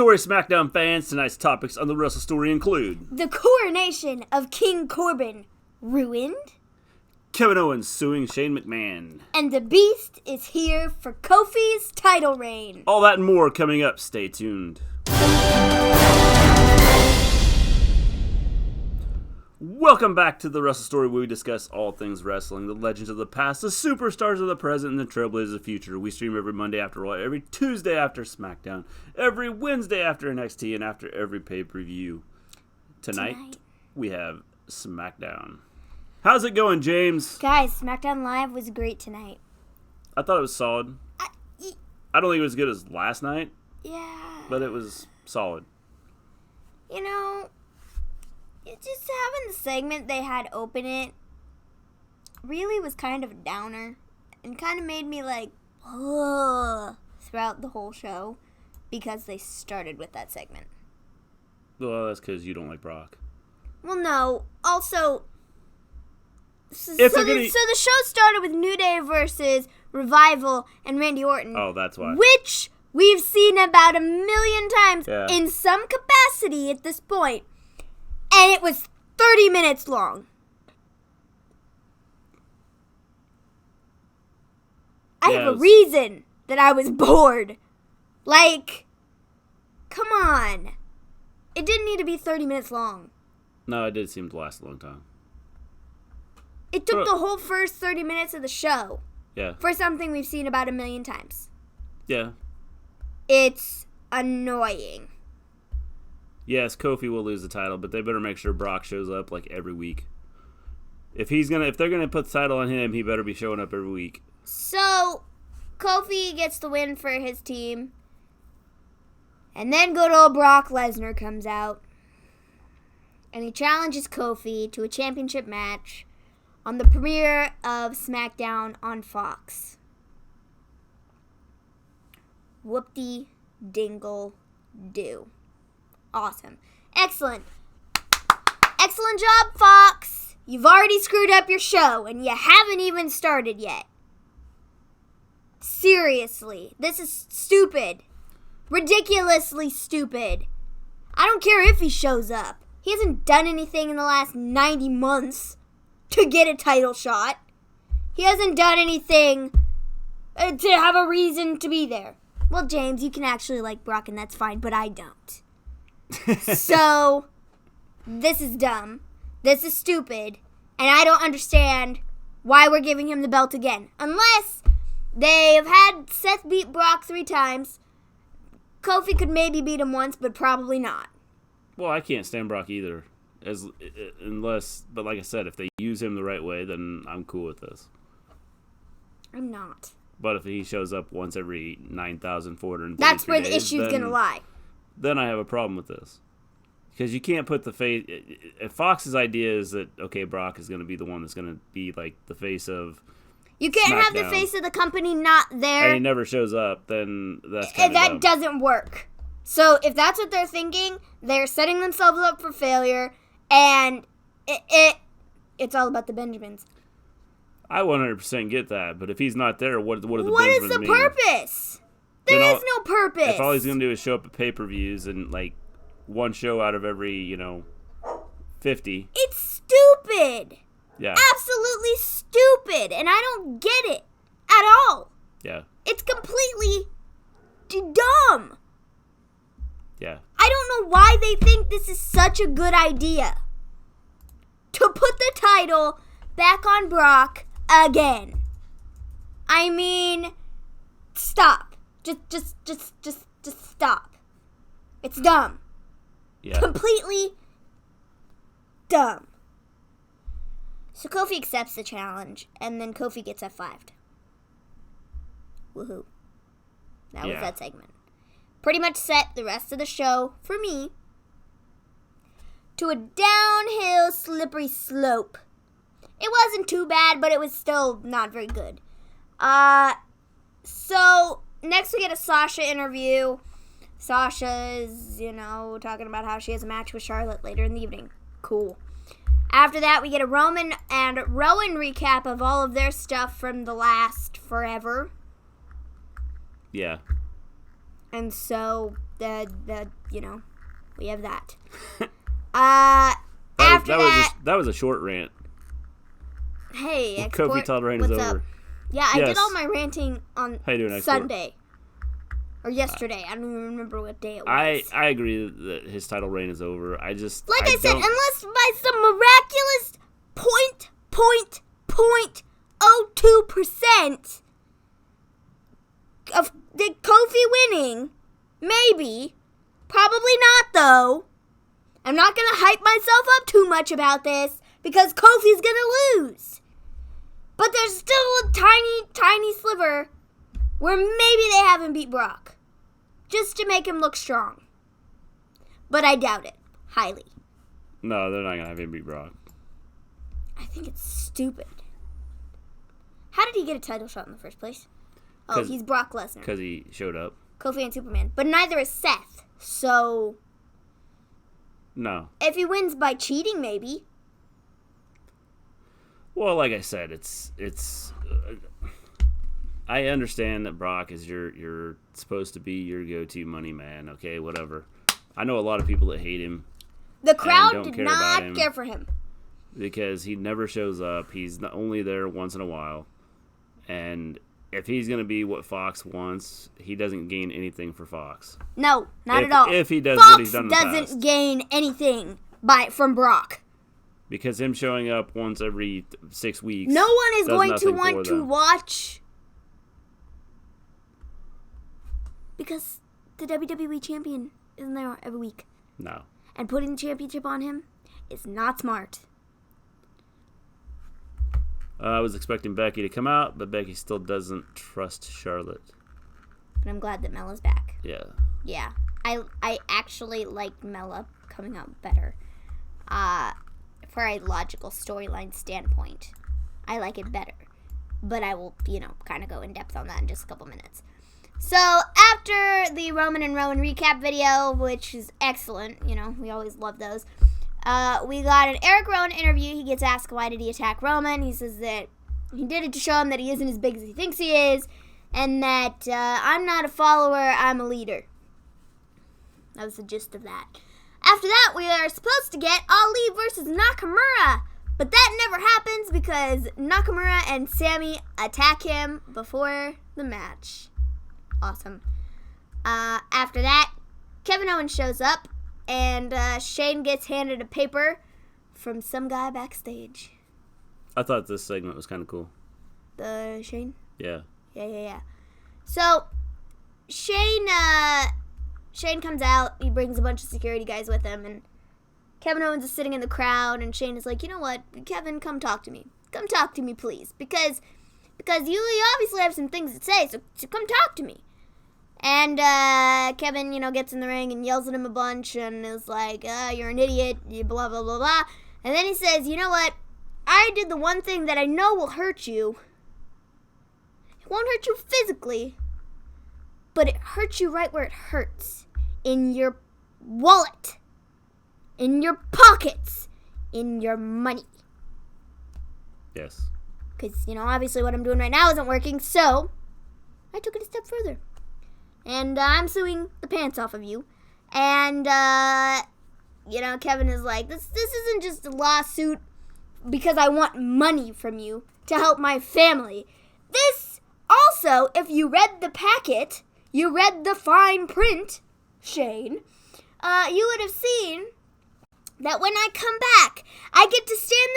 Story SmackDown fans, tonight's topics on the Wrestle Story include the coronation of King Corbin ruined, Kevin Owens suing Shane McMahon, and the Beast is here for Kofi's title reign. All that and more coming up. Stay tuned. Welcome back to the Wrestle Story, where we discuss all things wrestling, the legends of the past, the superstars of the present, and the trailblazers of the future. We stream every Monday after Raw, every Tuesday after SmackDown, every Wednesday after NXT, and after every pay-per-view. Tonight, we have SmackDown. How's it going, James? Guys, SmackDown Live was great tonight. I thought it was solid. I don't think it was as good as last night. Yeah. But it was solid. You know, it's just having the segment they had open it really was kind of a downer and kind of made me like, ugh, throughout the whole show because they started with that segment. Well, that's because you don't like Brock. Well, no. Also, so the show started with New Day versus Revival and Randy Orton. Oh, that's why. Which we've seen about 1,000,000 times in some capacity at this point. And it was 30 minutes long. I have a reason that I was bored. Like, come on. It didn't need to be 30 minutes long. No, it did seem to last a long time. It took the whole first 30 minutes of the show. Yeah. For something we've seen about 1,000,000 times. Yeah. It's annoying. Yes, Kofi will lose the title, but they better make sure Brock shows up like every week. If they're gonna put the title on him, he better be showing up every week. So, Kofi gets the win for his team. And then good old Brock Lesnar comes out. And he challenges Kofi to a championship match on the premiere of SmackDown on Fox. Whoop-de-dingle-do. Awesome. Excellent. Excellent job, Fox. You've already screwed up your show, and you haven't even started yet. Seriously. This is stupid. Ridiculously stupid. I don't care if he shows up. He hasn't done anything in the last 90 months to get a title shot. He hasn't done anything to have a reason to be there. Well, James, you can actually like Brock, and that's fine, but I don't. So, this is dumb. This is stupid. And I don't understand why we're giving him the belt again. Unless they have had Seth beat Brock 3 times. Kofi could maybe beat him once, but probably not. Well, I can't stand Brock either. But like I said, if they use him the right way, then I'm cool with this. I'm not. But if he shows up once every 9,433 that's where days, the issue's going to lie. Then I have a problem with this. Because you can't put the face... If Fox's idea is that, okay, Brock is going to be the one that's going to be, like, the face of You can't SmackDown, have the face of the company not there. and he never shows up, then that's kind of That dumb. doesn't work. So if that's what they're thinking, they're setting themselves up for failure, and it's all about the Benjamins. I 100% get that, but if he's not there, what do the Benjamins mean? What is the purpose? There is no purpose. If all he's going to do is show up at pay-per-views and, like, one show out of every, 50. It's stupid. Yeah. Absolutely stupid. And I don't get it at all. Yeah. It's completely dumb. Yeah. I don't know why they think this is such a good idea. To put the title back on Brock again. I mean, stop. Just stop. It's dumb. Yeah. Completely dumb. So Kofi accepts the challenge, and then Kofi gets F5'd. Woohoo. That was that segment. Pretty much set the rest of the show, for me, to a downhill slippery slope. It wasn't too bad, but it was still not very good. So, next we get a Sasha interview. Sasha is, talking about how she has a match with Charlotte later in the evening. Cool. After that, we get a Roman and Rowan recap of all of their stuff from the last forever. Yeah. And so we have that. After that was a short rant. Hey, Kofi told reign is over. Up? Yeah, I did all my ranting on Sunday. Or yesterday. I don't even remember what day it was. I agree that his title reign is over. I said, unless by some miraculous 0.02% of the Kofi winning, maybe, probably not though. I'm not going to hype myself up too much about this because Kofi's going to lose. But there's still a tiny, tiny sliver where maybe they haven't beat Brock. Just to make him look strong. But I doubt it. Highly. No, they're not going to have him beat Brock. I think it's stupid. How did he get a title shot in the first place? Oh, he's Brock Lesnar. Because he showed up. Kofi and Superman. But neither is Seth. So... No. If he wins by cheating, maybe. Well, like I said, it's I understand that Brock is you're supposed to be your go-to money man, okay, whatever. I know a lot of people that hate him. The crowd did not care for him. Because he never shows up. He's only there once in a while. And if he's going to be what Fox wants, he doesn't gain anything for Fox. No, not at all. If he does Fox what he's done in the past. Doesn't gain anything from Brock. Because him showing up once every 6 weeks. No one is going to want to watch. Because the WWE champion isn't there every week. No. And putting the championship on him is not smart. I was expecting Becky to come out, but Becky still doesn't trust Charlotte. But I'm glad that Mella's back. Yeah. Yeah. I actually liked Mella coming out better. For a logical storyline standpoint. I like it better. But I will, kind of go in depth on that in just a couple minutes. So, after the Roman and Rowan recap video, which is excellent, we always love those, we got an Eric Rowan interview. He gets asked why did he attack Roman. He says that he did it to show him that he isn't as big as he thinks he is, and that I'm not a follower, I'm a leader. That was the gist of that. After that, we are supposed to get Ali versus Nakamura, but that never happens because Nakamura and Sammy attack him before the match. Awesome. After that, Kevin Owens shows up, and Shane gets handed a paper from some guy backstage. I thought this segment was kind of cool. The Shane? Yeah. Yeah. So, Shane comes out, he brings a bunch of security guys with him, and Kevin Owens is sitting in the crowd, and Shane is like, you know what, Kevin, come talk to me. Come talk to me, please, because you obviously have some things to say, so come talk to me. And Kevin, gets in the ring and yells at him a bunch and is like, you're an idiot, you blah, blah, blah, blah. And then he says, you know what, I did the one thing that I know will hurt you. It won't hurt you physically, but it hurts you right where it hurts. In your wallet. In your pockets. In your money. Yes. Because, obviously what I'm doing right now isn't working, so I took it a step further. And I'm suing the pants off of you. And, Kevin is like, this isn't just a lawsuit because I want money from you to help my family. This, also, if you read the packet, you read the fine print, Shane, you would have seen that when I come back, I get to stand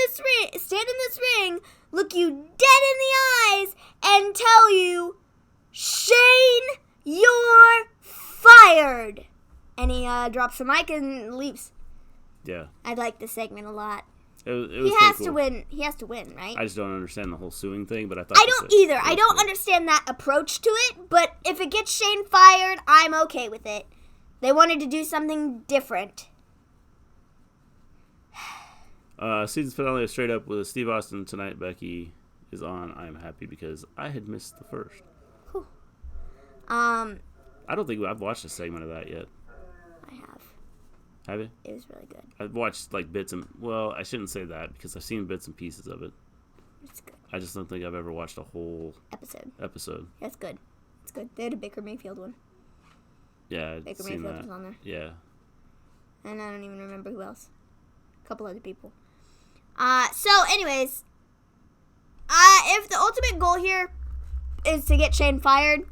in this ring, look you dead in the eyes, and tell you, Shane, you're fired. And he drops the mic and leaves. Yeah. I like this segment a lot. It was he has to win. He has to win, right? I just don't understand the whole suing thing, but I thought I don't either. I don't understand that approach to it, but if it gets Shane fired, I'm okay with it. They wanted to do something different. Season finale of Straight Up with Steve Austin tonight. Becky is on. I'm happy because I had missed the first. Whew. I don't think I've watched a segment of that yet. I have. Have you? It was really good. I've watched bits and I shouldn't say that because I've seen bits and pieces of it. It's good. I just don't think I've ever watched a whole episode. Episode. That's good. It's good. They had a Baker Mayfield one. Yeah, Baker seen Mayfield that. was on there. Yeah. And I don't even remember who else. A couple other people. So, anyways, if the ultimate goal here is to get Shane fired,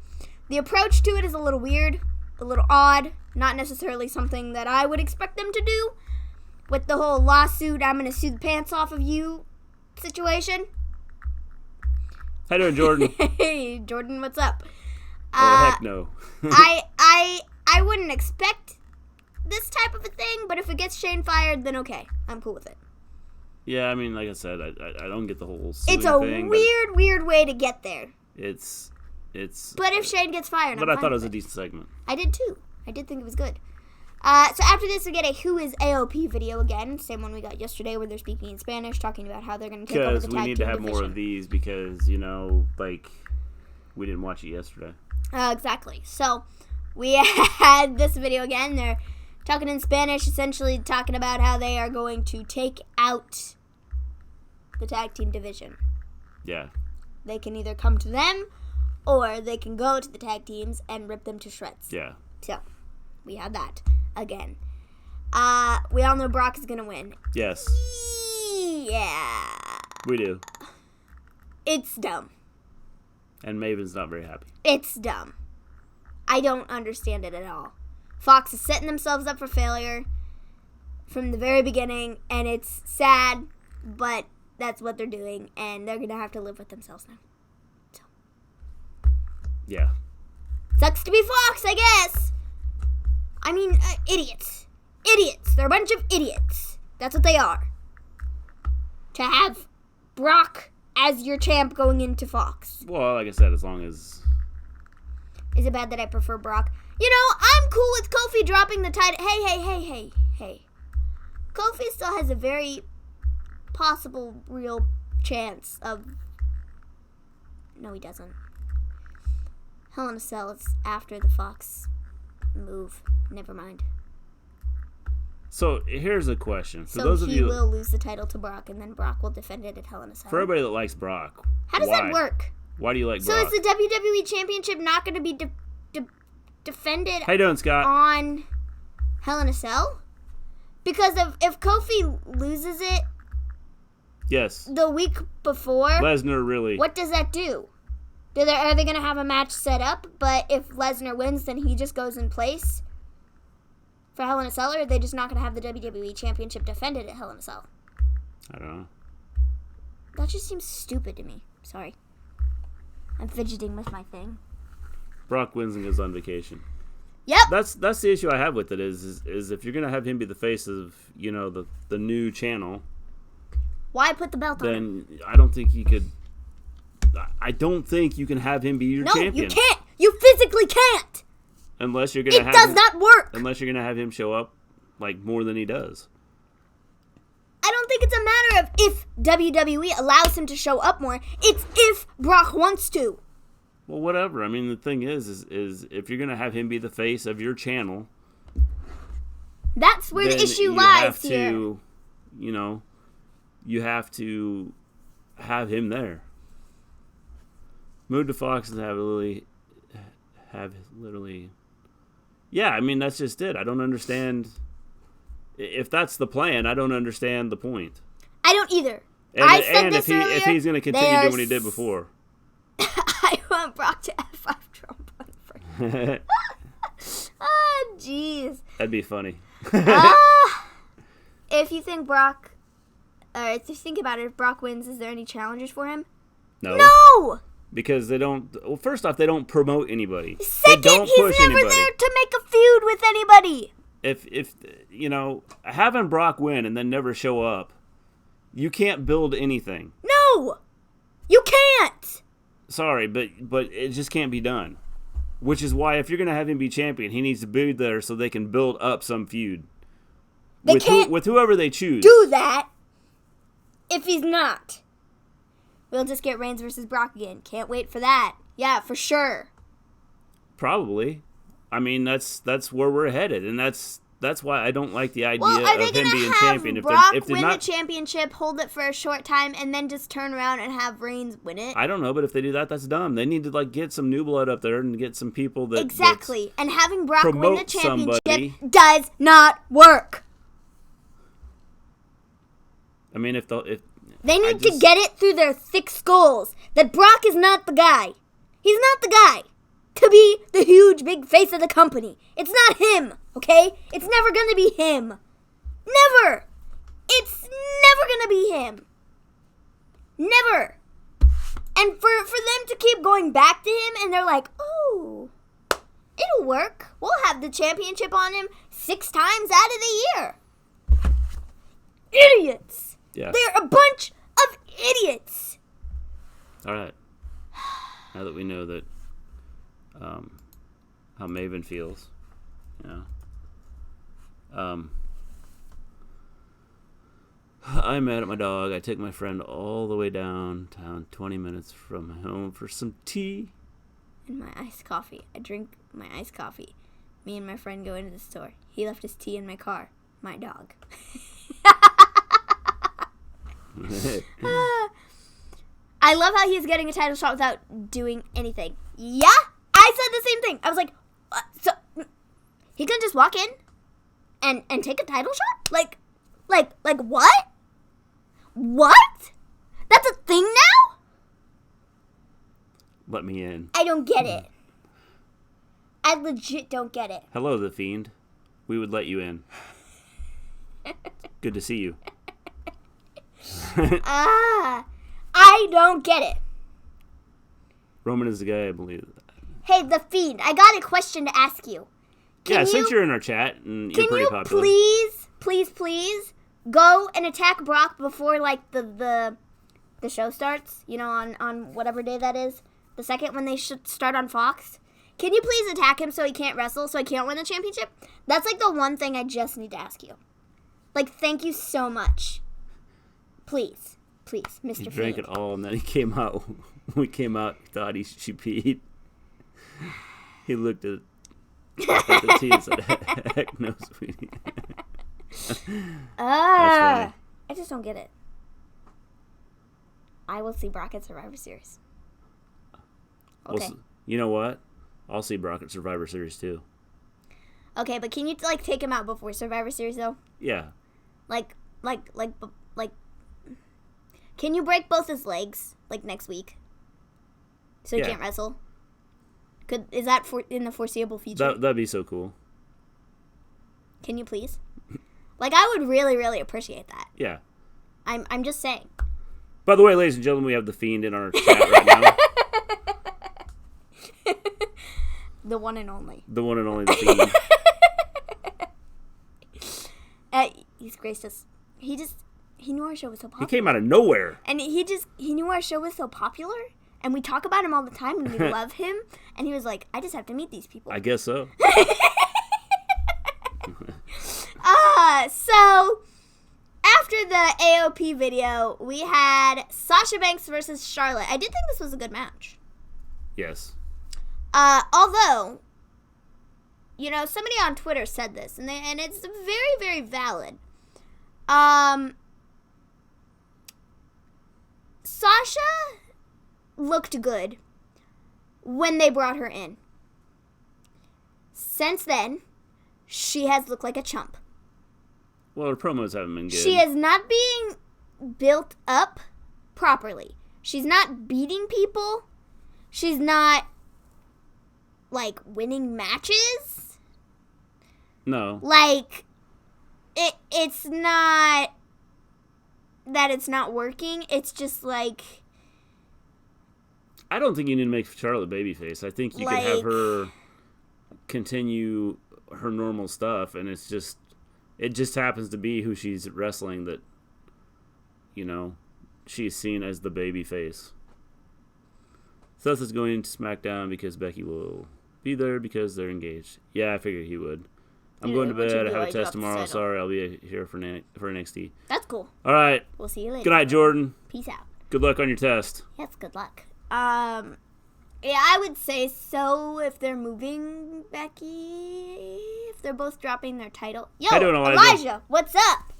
the approach to it is a little weird, a little odd, not necessarily something that I would expect them to do with the whole lawsuit, I'm going to sue the pants off of you situation. How you doing, Jordan? Hey, Jordan, what's up? Heck no. I wouldn't expect this type of a thing, but if it gets Shane fired, then okay. I'm cool with it. Yeah, I mean, like I said, I don't get the whole suing It's a thing, weird way to get there. It's. But if Shane gets fired, But I'm I fine thought it was with a decent segment. I did too. I did think it was good. So after this, we get a Who is AOP video again. Same one we got yesterday where they're speaking in Spanish, talking about how they're going to take over the tag team Because we need to have division. more of these because, you know, like, we didn't watch it yesterday. Exactly. So we had this video again. They're talking in Spanish, essentially talking about how they are going to take out the tag team division. Yeah. They can either come to them or they can go to the tag teams and rip them to shreds. Yeah. So we had that again. We all know Brock is going to win. Yes. Yeah. We do. It's dumb. And Maven's not very happy. It's dumb. I don't understand it at all. Fox is setting themselves up for failure from the very beginning, and it's sad, but that's what they're doing, and they're going to have to live with themselves now. So. Yeah. Sucks to be Fox, I guess. I mean, idiots. Idiots. They're a bunch of idiots. That's what they are. To have Brock as your champ going into Fox. Well, like I said, as long as... Is it bad that I prefer Brock? You know, I'm cool with Kofi dropping the title. Hey. Kofi still has a very possible, real chance of... No, he doesn't. Hell in a Cell is after the Fox move. Never mind. So, here's a question. For So those of he you... will lose the title to Brock, and then Brock will defend it at Hell in a Cell. For everybody that likes Brock, How does that work? Why do you like So Brock? is the WWE Championship not going to be defended How you doing, Scott? on Hell in a Cell? Because if Kofi loses it Yes. the week before, Lesnar really... what does that do? Are they going to have a match set up, but if Lesnar wins, then he just goes in place for Hell in a Cell, or are they just not going to have the WWE Championship defended at Hell in a Cell? I don't know. That just seems stupid to me. Sorry. I'm fidgeting with my thing. Brock wins and goes on vacation. Yep. That's the issue I have with it is if you're gonna have him be the face of, you know, the new channel, Why put the belt on him? then I don't think he could. I don't think you can have him be your champion. No, you can't. You physically can't. Unless you're gonna It have does him, not work. Unless you're gonna have him show up like more than he does. I don't think it's a matter of if WWE allows him to show up more. It's if Brock wants to. Well, whatever. I mean, the thing is if you're gonna have him be the face of your channel, That's where the then issue you lies have here. to, you know, you have to have him there. Move to Fox and have literally. Yeah, I mean that's just it. I don't understand. If that's the plan, I don't understand the point. I don't either. And, I said and this if earlier. he's going to continue doing what he did before. I want Brock to F5 Trump on first. Ah, jeez. That'd be funny. If you think Brock, or if you think about it, if Brock wins, is there any challengers for him? No. No! Because they don't. Well, first off, they don't promote anybody. Second, they don't he's push never anybody. there to make a feud with anybody. If you know, having Brock win and then never show up, you can't build anything. No! You can't! Sorry, but it just can't be done. Which is why if you're going to have him be champion, he needs to be there so they can build up some feud. They can't with whoever they choose. do that if he's not. We'll just get Reigns versus Brock again. Can't wait for that. Yeah, for sure. Probably. I mean, that's where we're headed, and that's that's why I don't like the idea Well, are they of him being have champion. Brock if they're win not, the championship, hold it for a short time, and then just turn around and have Reigns win it? I don't know, but if they do that, that's dumb. They need to like get some new blood up there and get some people that exactly. And having Brock win the championship somebody. does not work. I mean, if they need to get it through their thick skulls that Brock is not the guy. He's not the guy to be the huge big face of the company. It's not him, okay? It's never going to be him. Never. It's never going to be him. Never. And for them to keep going back to him and they're like, oh, it'll work. We'll have the championship on him 6 times out of the year. Idiots. Yeah. They're a bunch of idiots. All right. Now that we know that how Maven feels, I'm mad at my dog. I took my friend all the way downtown, 20 minutes from home for some tea. And my iced coffee. I drink my iced coffee. Me and my friend go into the store. He left his tea in my car. My dog. I love how he's getting a title shot without doing anything. Yeah? I said the same thing. I was like, so he can just walk in and take a title shot? Like what? What? That's a thing now? Let me in. I don't get it. I legit don't get it. Hello, the Fiend. We would let you in. Good to see you. I don't get it. Roman is the guy, I believe. Hey, the Fiend, I got a question to ask you. Since you're in our chat and you're pretty popular. Can you please go and attack Brock before, like, the show starts? You know, on whatever day that is. The second when they should start on Fox. Can you please attack him so he can't wrestle, so he can't win the championship? That's, like, the one thing I just need to ask you. Like, thank you so much. Please, Mr. Fiend. He drank it all, and then he came out. When we came out, he thought she peed. He looked at the tea and said, heck no, sweetie. I just don't get it. I will see Brock at Survivor Series. Okay. You know what? I'll see Brock at Survivor Series, too. Okay, but can you, like, take him out before Survivor Series, though? Yeah. Like, can you break both his legs, like, next week? So he can't wrestle? Is that in the foreseeable future? That'd be so cool. Can you please? Like, I would really, really appreciate that. Yeah. I'm just saying. By the way, ladies and gentlemen, we have the Fiend in our chat right now. The one and only. The one and only the Fiend. He's graced us. He knew our show was so popular. He came out of nowhere. And he knew our show was so popular. And we talk about him all the time and we love him. And he was like, I just have to meet these people. I guess so. So after the AOP video, we had Sasha Banks versus Charlotte. I did think this was a good match. Yes. Although, you know, somebody on Twitter said this, and it's very, very valid. Sasha looked good when they brought her in. Since then, she has looked like a chump. Well, her promos haven't been good. She is not being built up properly. She's not beating people. She's not, like, winning matches. No. Like, it's not that it's not working. It's just, like... I don't think you need to make Charlotte babyface. I think you could have her continue her normal stuff, and it just happens to be who she's wrestling that, you know, she's seen as the babyface. Seth is going to SmackDown because Becky will be there because they're engaged. Yeah, I figured he would. I'm going to bed. I have a test tomorrow. Sorry, I'll be here for NXT. That's cool. All right. We'll see you later. Good night, Jordan. Peace out. Good luck on your test. Yes, good luck. Yeah, I would say so if they're moving Becky. If they're both dropping their title. Yo, How you doing, Elijah, what's up?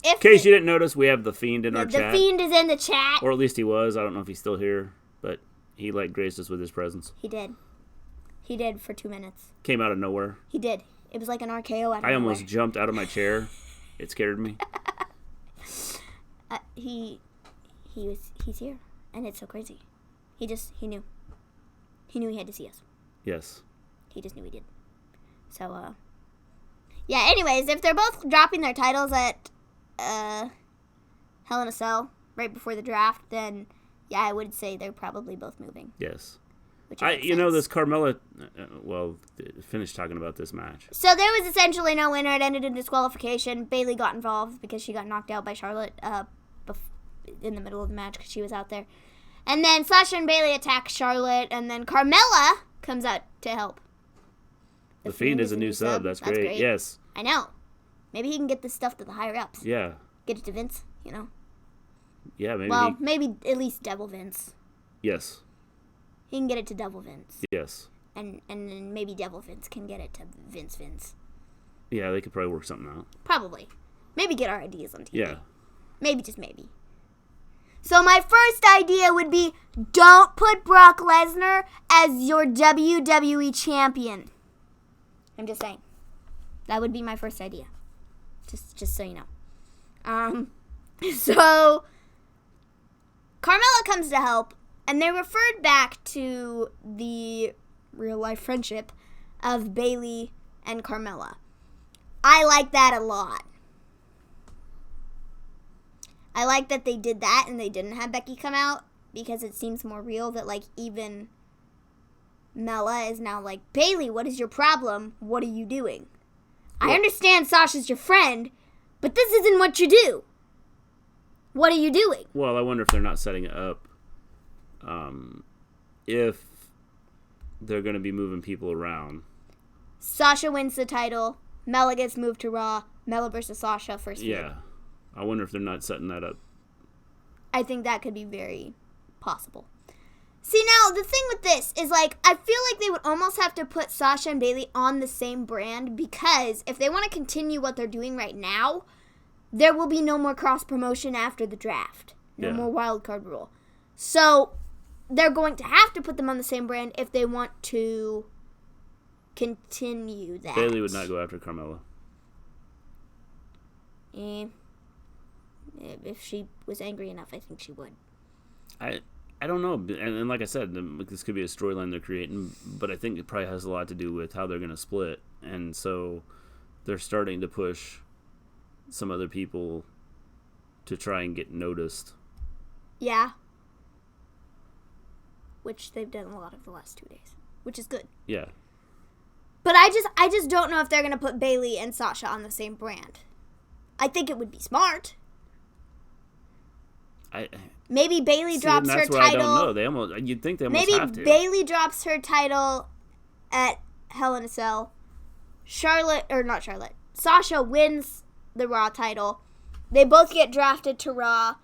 In case you didn't notice, we have the Fiend in our chat. The Fiend is in the chat. Or at least he was. I don't know if he's still here, but he graced us with his presence. He did. He did for 2 minutes. Came out of nowhere. He did. It was like an RKO out of nowhere. I almost jumped out of my chair. It scared me. He's here, and it's so crazy. He knew. He knew he had to see us. Yes. He just knew he did. So, yeah, anyways, if they're both dropping their titles at, Hell in a Cell right before the draft, then, yeah, I would say they're probably both moving. Yes. Which this Carmella, finished talking about this match. So there was essentially no winner. It ended in disqualification. Bayley got involved because she got knocked out by Charlotte, in the middle of the match because she was out there. And then Sasha and Bayley attack Charlotte, and then Carmella comes out to help. The Fiend is a new sub. That's great. Yes. I know. Maybe he can get this stuff to the higher ups. Yeah. Get it to Vince, Yeah, maybe. Well, maybe at least Devil Vince. Yes. He can get it to Devil Vince. Yes. And then maybe Devil Vince can get it to Vince. Yeah, they could probably work something out. Probably. Maybe get our ideas on TV. Yeah. Maybe, just maybe. So my first idea would be, don't put Brock Lesnar as your WWE champion. I'm just saying. That would be my first idea. Just so you know. So Carmella comes to help, and they referred back to the real-life friendship of Bayley and Carmella. I like that a lot. I like that they did that and they didn't have Becky come out because it seems more real that, even Mella is now like, Bayley, what is your problem? What are you doing? Yeah. I understand Sasha's your friend, but this isn't what you do. What are you doing? Well, I wonder if they're not setting it up. If they're going to be moving people around. Sasha wins the title. Mella gets moved to Raw. Mella versus Sasha first. Yeah. I wonder if they're not setting that up. I think that could be very possible. See, now, the thing with this is, I feel like they would almost have to put Sasha and Bayley on the same brand because if they want to continue what they're doing right now, there will be no more cross-promotion after the draft. No more wildcard rule. So, they're going to have to put them on the same brand if they want to continue that. Bayley would not go after Carmella. If she was angry enough, I think she would. I don't know. And like I said, this could be a storyline they're creating, but I think it probably has a lot to do with how they're going to split. And so they're starting to push some other people to try and get noticed. Yeah. Which they've done a lot of the last 2 days, which is good. Yeah. But I just don't know if they're going to put Bayley and Sasha on the same brand. I think it would be smart. Maybe Bayley drops her title. I don't know. You'd think they almost have to. Maybe Bayley drops her title at Hell in a Cell. Sasha wins the Raw title. They both get drafted to Raw.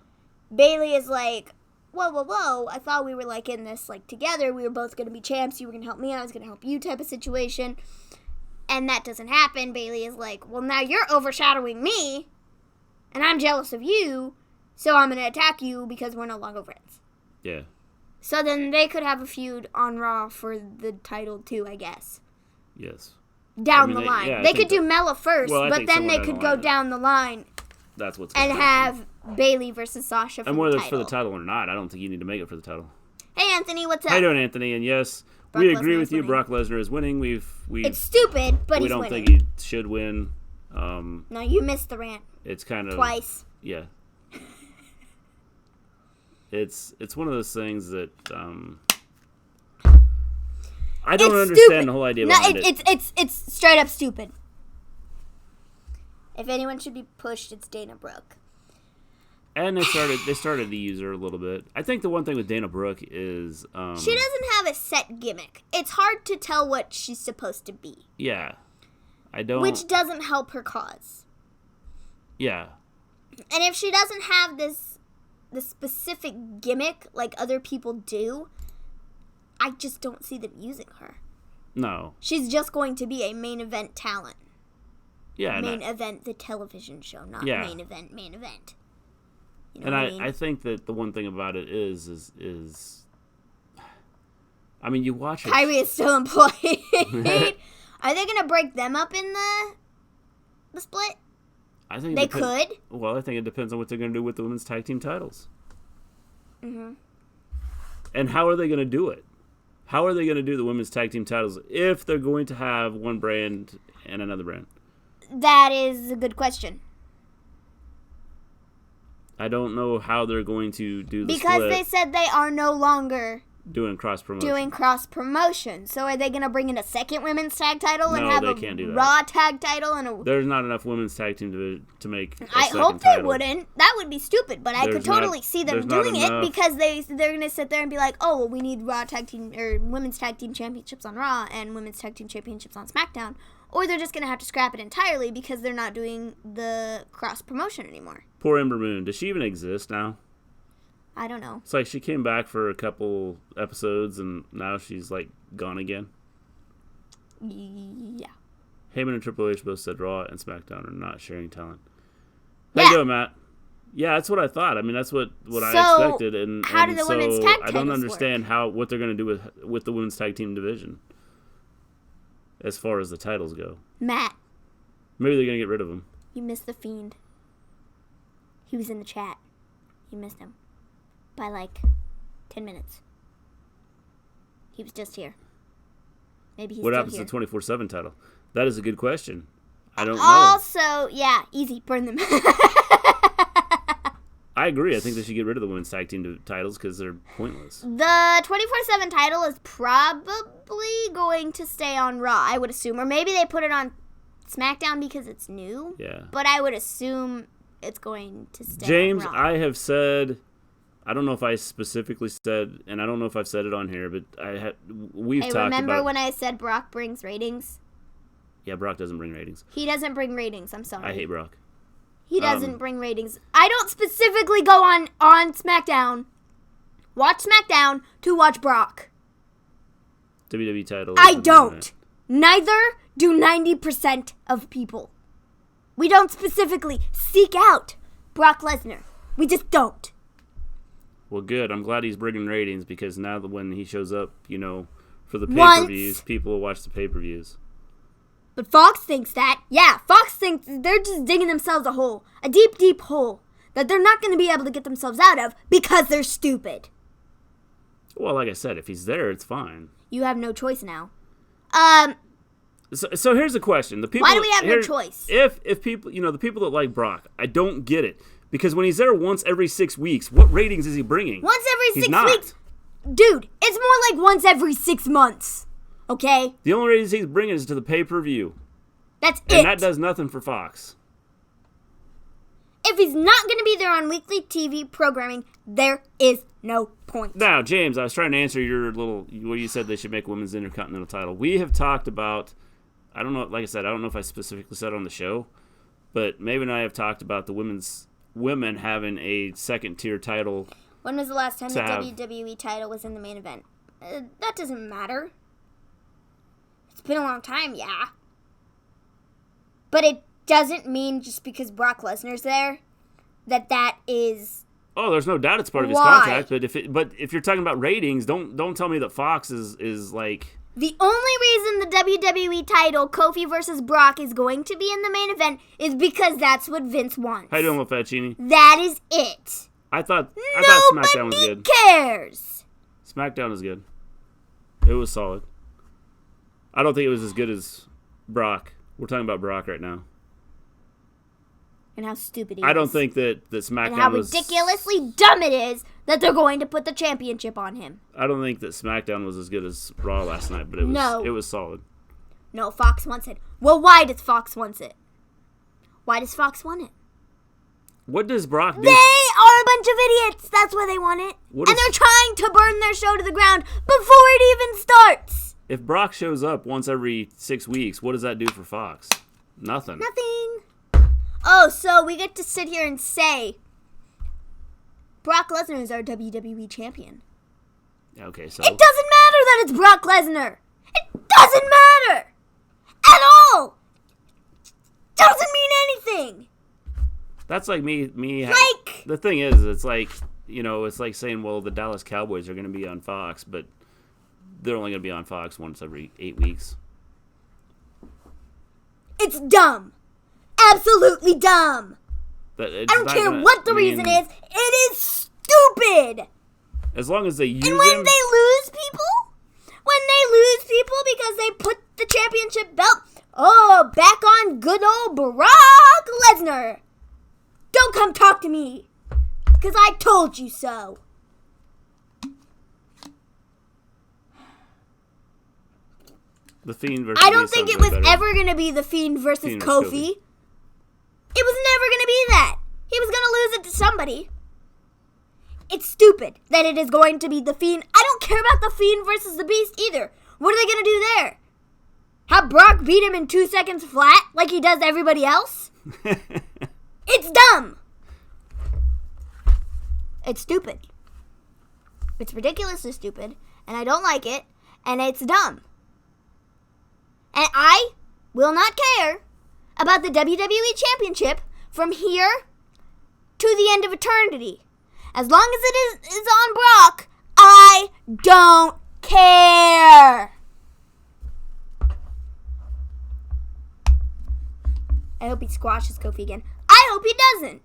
Bayley is like, whoa, I thought we were in this together. We were both going to be champs. You were going to help me. I was going to help you type of situation. And that doesn't happen. Bayley is like, well, now you're overshadowing me. And I'm jealous of you. So I'm going to attack you because we're no longer friends. Yeah. So then they could have a feud on Raw for the title too, I guess. Yes. Down the line. Yeah, they could do Mella first, but then they could go down the line. That's what's going to happen. And have Bayley versus Sasha for the title. And whether it's for the title or not, I don't think you need to make it for the title. Hey, Anthony, what's up? How you doing, Anthony? And yes, we agree with you. Brock Lesnar is winning. It's stupid, but he's winning. We don't think he should win. No, you missed the rant. It's kind of twice. Yeah. It's one of those things that I don't understand the whole idea behind it. It's straight up stupid. If anyone should be pushed, it's Dana Brooke. And they started to use her a little bit. I think the one thing with Dana Brooke is she doesn't have a set gimmick. It's hard to tell what she's supposed to be. Yeah. I don't. Which doesn't help her cause. Yeah. And if she doesn't have the specific gimmick like other people do, I just don't see them using her. No. She's just going to be a main event talent. Yeah. Main event, the television show, not main event. You know and what I mean? I think that the one thing about it is I mean, you watch it. Kyrie is still employed. Are they going to break them up in the split? I think they could. Well, I think it depends on what they're going to do with the women's tag team titles. Mm-hmm. And how are they going to do it? How are they going to do the women's tag team titles if they're going to have one brand and another brand? That is a good question. I don't know how they're going to do the because split. They said they are no longer doing cross promotion. So are they going to bring in a second women's tag title and No, have they a can't do that. Raw tag title and a? There's not enough women's tag team to make. I hope they wouldn't. That would be stupid. But I could totally see them doing it because they're going to sit there and be like, oh, well, we need Raw tag team or women's tag team championships on Raw and women's tag team championships on SmackDown. Or they're just going to have to scrap it entirely because they're not doing the cross promotion anymore. Poor Ember Moon. Does she even exist now? I don't know. It's like she came back for a couple episodes and now she's like gone again. Yeah. Heyman and Triple H both said Raw and SmackDown are not sharing talent. How you doing, Matt? Yeah, that's what I thought. I mean, that's what I expected. And how do the women's tag titles I don't understand what they're going to do with the women's tag team division as far as the titles go. Matt. Maybe they're going to get rid of them. You missed the Fiend. He was in the chat. You missed him. By like 10 minutes. He was just here. Maybe he's what still happens here. to the 24/7 title? That is a good question. I don't know. Also, yeah, easy. Burn them. I agree. I think they should get rid of the women's tag team titles because they're pointless. The 24/7 title is probably going to stay on Raw, I would assume. Or maybe they put it on SmackDown because it's new. Yeah. But I would assume it's going to stay James, on Raw. I have said... I don't know if I specifically said, and I don't know if I've said it on here, but we've talked about... remember when I said Brock brings ratings? Yeah, Brock doesn't bring ratings. He doesn't bring ratings, I'm sorry. I hate Brock. He doesn't bring ratings. I don't specifically go on SmackDown, watch SmackDown, to watch Brock. WWE title. I don't. Neither do 90% of people. We don't specifically seek out Brock Lesnar. We just don't. Well, good. I'm glad he's bringing ratings because now that when he shows up, for the pay-per-views, people will watch the pay-per-views. But Fox thinks that. Yeah, Fox thinks they're just digging themselves a hole. A deep, deep hole that they're not going to be able to get themselves out of because they're stupid. Well, like I said, if he's there, it's fine. You have no choice now. So here's the question. Why do we have no choice? If people, the people that like Brock, I don't get it. Because when he's there once every 6 weeks, what ratings is he bringing? Once every 6 weeks? Dude, it's more like once every 6 months. Okay? The only ratings he's bringing is to the pay-per-view. That's it. And that does nothing for Fox. If he's not going to be there on weekly TV programming, there is no point. Now, James, I was trying to answer your where you said they should make women's intercontinental title. We have talked about, I don't know, like I said, I don't know if I specifically said it on the show, but Maven and I have talked about the women having a second-tier title. When was the last time the WWE title was in the main event? That doesn't matter. It's been a long time, yeah. But it doesn't mean just because Brock Lesnar's there that is... Oh, there's no doubt it's part of his contract, but if you're talking about ratings, don't tell me that Fox is like... The only reason the WWE title, Kofi versus Brock, is going to be in the main event is because that's what Vince wants. How you doing, little Fatchini? That is it. I thought SmackDown was good. Nobody cares. SmackDown is good. It was solid. I don't think it was as good as Brock. We're talking about Brock right now. And how stupid he is. I don't think that SmackDown was... And how ridiculously dumb it is that they're going to put the championship on him. I don't think that SmackDown was as good as Raw last night, but it was solid. No, Fox wants it. Well, why does Fox want it? Why does Fox want it? What does Brock do? They are a bunch of idiots. That's why they want it. And they're trying to burn their show to the ground before it even starts. If Brock shows up once every 6 weeks, what does that do for Fox? Nothing. Oh, so we get to sit here and say Brock Lesnar is our WWE champion. Okay, so... It doesn't matter, that it's Brock Lesnar. It doesn't matter. At all. Doesn't mean anything. That's like me. Like, the thing is, it's like, it's like saying, well, the Dallas Cowboys are going to be on Fox, but they're only going to be on Fox once every 8 weeks. It's dumb. Absolutely dumb. I don't care what the reason is. It is stupid. As long as they use And when him, they lose people because they put the championship belt, back on good old Brock Lesnar. Don't come talk to me, because I told you so. The Fiend versus I don't think it was ever going to be The Fiend versus Kofi. It was never going to be that. He was going to lose it to somebody. It's stupid that it is going to be The Fiend. I don't care about The Fiend versus The Beast either. What are they going to do there? Have Brock beat him in 2 seconds flat like he does everybody else? It's dumb. It's stupid. It's ridiculously stupid, and I don't like it, and it's dumb. And I will not care about the WWE Championship from here to the end of eternity. As long as it is on Brock, I don't care. I hope he squashes Kofi again. I hope he doesn't.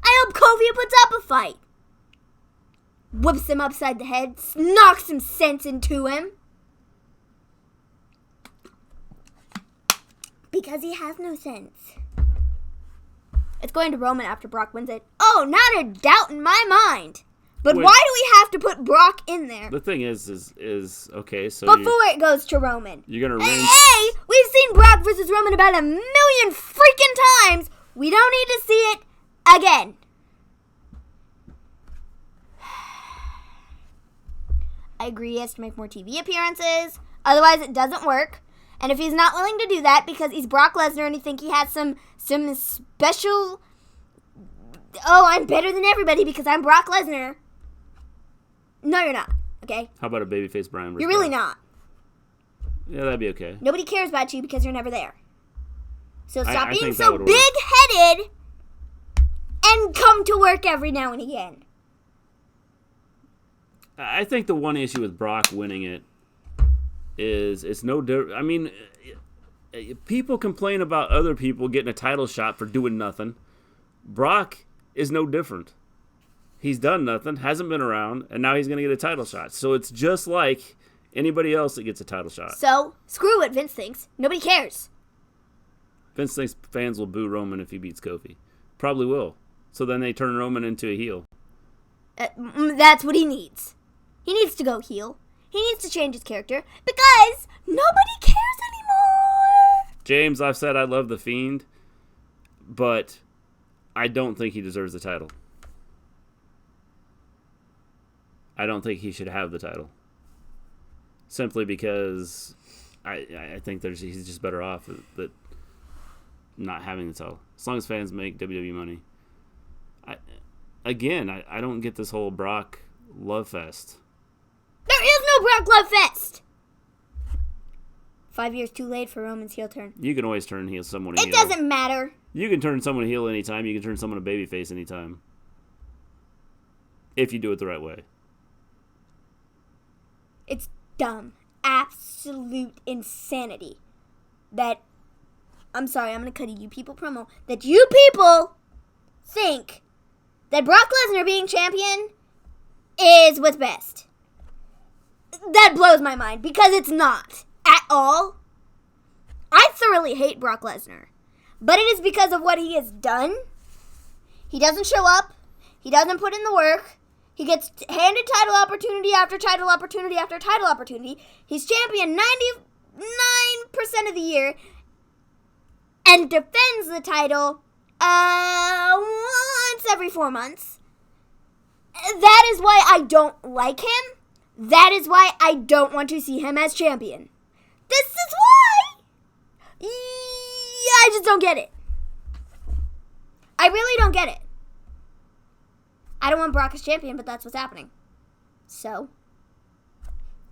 I hope Kofi puts up a fight. Whips him upside the head, knocks some sense into him. Because he has no sense. It's going to Roman after Brock wins it. Oh, not a doubt in my mind. But why do we have to put Brock in there? The thing is okay, so before it goes to Roman. You're going to rinse. Hey, we've seen Brock versus Roman about 1 million freaking times. We don't need to see it again. I agree he has to make more TV appearances. Otherwise, it doesn't work. And if he's not willing to do that because he's Brock Lesnar and he think he has some special, I'm better than everybody because I'm Brock Lesnar. No, you're not. Okay? How about a babyface Brian? You're really not. Yeah, that'd be okay. Nobody cares about you because you're never there. So stop being think so big-headed and come to work every now and again. I think the one issue with Brock winning it is it's no different. I mean, people complain about other people getting a title shot for doing nothing. Brock is no different. He's done nothing, hasn't been around, and now he's going to get a title shot. So it's just like anybody else that gets a title shot. So, screw what Vince thinks. Nobody cares. Vince thinks fans will boo Roman if he beats Kofi. Probably will. So then they turn Roman into a heel. That's what he needs. He needs to go heel. He needs to change his character because nobody cares anymore. James, I've said I love The Fiend, but I don't think he deserves the title. I don't think he should have the title. Simply because I think he's just better off but not having the title. As long as fans make WWE money. I don't get this whole Brock love fest. There is no Brock love fest. 5 years too late for Roman's heel turn. You can always turn someone heel. It doesn't matter. You can turn someone heel anytime. You can turn someone a babyface anytime. If you do it the right way. It's dumb. Absolute insanity. That, I'm sorry, I'm going to cut a you people promo. That you people think that Brock Lesnar being champion is what's best. That blows my mind because it's not at all. I thoroughly hate Brock Lesnar, but it is because of what he has done. He doesn't show up. He doesn't put in the work. He gets handed title opportunity after title opportunity after title opportunity. He's champion 99% of the year and defends the title once every 4 months. That is why I don't like him. That is why I don't want to see him as champion. This is why. I just don't get it. I really don't get it. I don't want Brock as champion, but that's what's happening. So,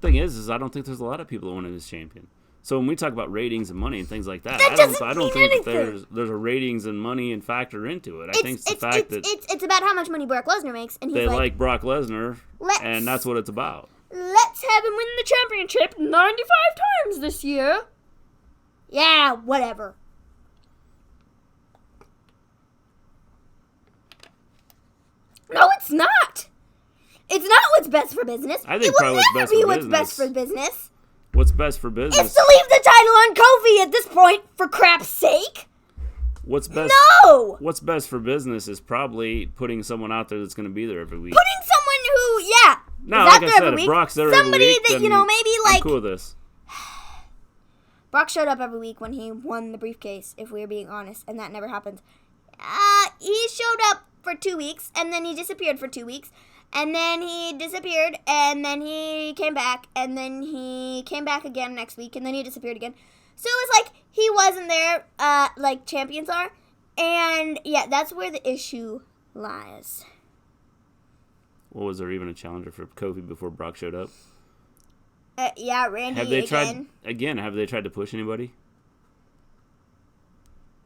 thing is I don't think there's a lot of people that want him as champion. So when we talk about ratings and money and things like that, I don't think that there's a ratings and money and factor into it. I think it's the fact that it's about how much money Brock Lesnar makes, and he's they like Brock Lesnar, and that's what it's about. Let's have him win the championship 95 times this year. Yeah, whatever. No, it's not. It's not what's best for business. I think it will never be what's best for business. What's best for business? It's to leave the title on Kofi at this point, for crap's sake. What's best? No. What's best for business is probably putting someone out there that's going to be there every week. Putting someone who, yeah, no, is like I said, if Brock's there somebody every week, that then maybe like I'm cool with this. Brock showed up every week when he won the briefcase, if we're being honest, and that never happened. He showed up for 2 weeks, and then he disappeared for 2 weeks, and then he disappeared, and then he came back, and then he came back again next week, and then he disappeared again. So it was like he wasn't there, like champions are, and yeah, that's where the issue lies. Well, was there even a challenger for Kofi before Brock showed up? Yeah, Randy. Have they tried to push anybody?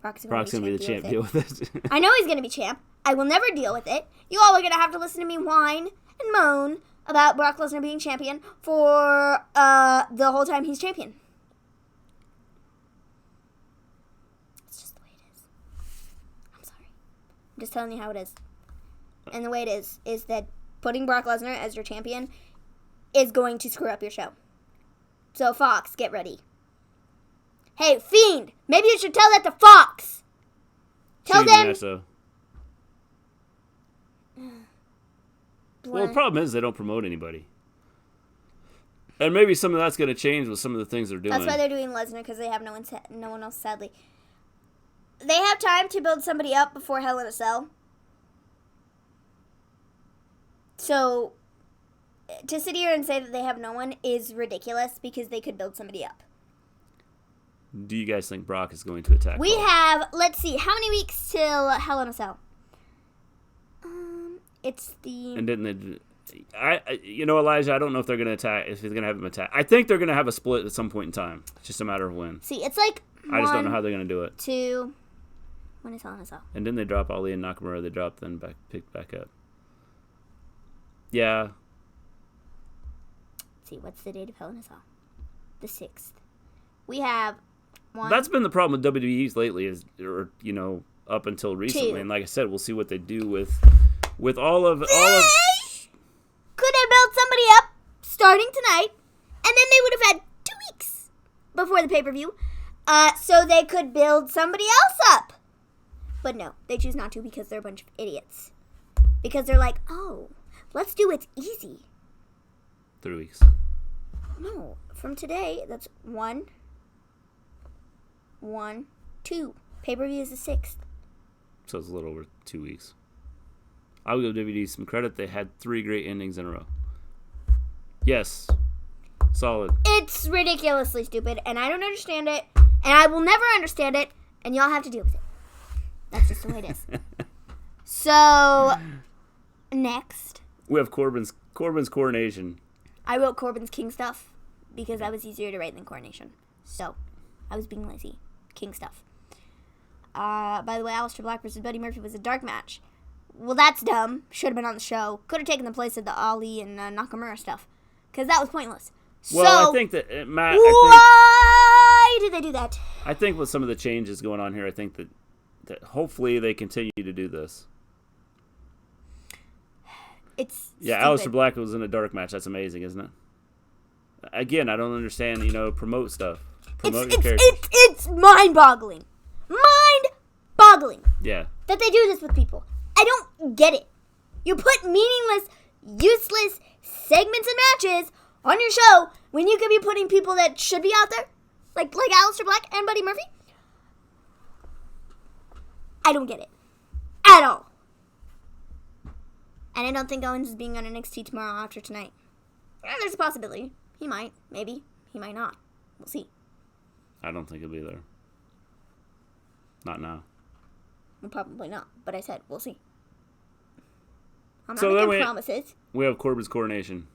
Brock's gonna be the champ. Deal with it. I know he's gonna be champ. I will never deal with it. You all are gonna have to listen to me whine and moan about Brock Lesnar being champion for the whole time he's champion. It's just the way it is. I'm sorry. I'm just telling you how it is. And the way it is that putting Brock Lesnar as your champion is going to screw up your show. So Fox, get ready. Hey, Fiend, maybe you should tell that to Fox. Tell them. Well, the problem is they don't promote anybody. And maybe some of that's going to change with some of the things they're doing. That's why they're doing Lesnar, because they have no one else, sadly. They have time to build somebody up before Hell in a Cell. So, to sit here and say that they have no one is ridiculous, because they could build somebody up. Do you guys think Brock is going to attack? We have, let's see, how many weeks till Hell in a Cell? It's the... And didn't they... Elijah, I don't know if they're going to attack, if he's going to have him attack. I think they're going to have a split at some point in time. It's just a matter of when. See, it's like I just don't know how they're going to do it. 2... When is Hell in a Cell? And didn't they drop Ali and Nakamura? They dropped, then picked back up. Yeah. Let's see, what's the date of Hell in a Cell? The 6th. We have... That's been the problem with WWE's lately, up until recently. 2. And like I said, we'll see what they do with all of. Could have built somebody up starting tonight, and then they would have had 2 weeks before the pay-per-view, so they could build somebody else up. But no, they choose not to because they're a bunch of idiots. Because they're like, oh, let's do it easy. 3 weeks. No, from today, that's 1, 2. Pay-per-view is the 6th. So it's a little over 2 weeks. I'll give WWE some credit. They had 3 great endings in a row. Yes. Solid. It's ridiculously stupid, and I don't understand it, and I will never understand it, and y'all have to deal with it. That's just the way it is. So, next. We have Corbin's Coronation. I wrote Corbin's King Stuff because that was easier to write than Coronation. So, I was being lazy. King Stuff. By the way, Aleister Black versus Buddy Murphy was a dark match. Well, that's dumb. Should have been on the show. Could have taken the place of the Ali and Nakamura stuff. Because that was pointless. Well, I think that, Matt... Why did they do that? I think with some of the changes going on here, I think that hopefully they continue to do this. It's yeah, stupid. Aleister Black was in a dark match. That's amazing, isn't it? Again, I don't understand, promote stuff. Promote your characters. It's mind-boggling. Mind-boggling. Yeah. That they do this with people. I don't get it. You put meaningless, useless segments and matches on your show when you could be putting people that should be out there, like Aleister Black and Buddy Murphy. I don't get it. At all. And I don't think Owens is being on NXT tomorrow after tonight. There's a possibility. He might. Maybe. He might not. We'll see. I don't think he'll be there. Not now. Well, probably not. But I said, we'll see. I'm not So making promises. We have Corbin's Coronation.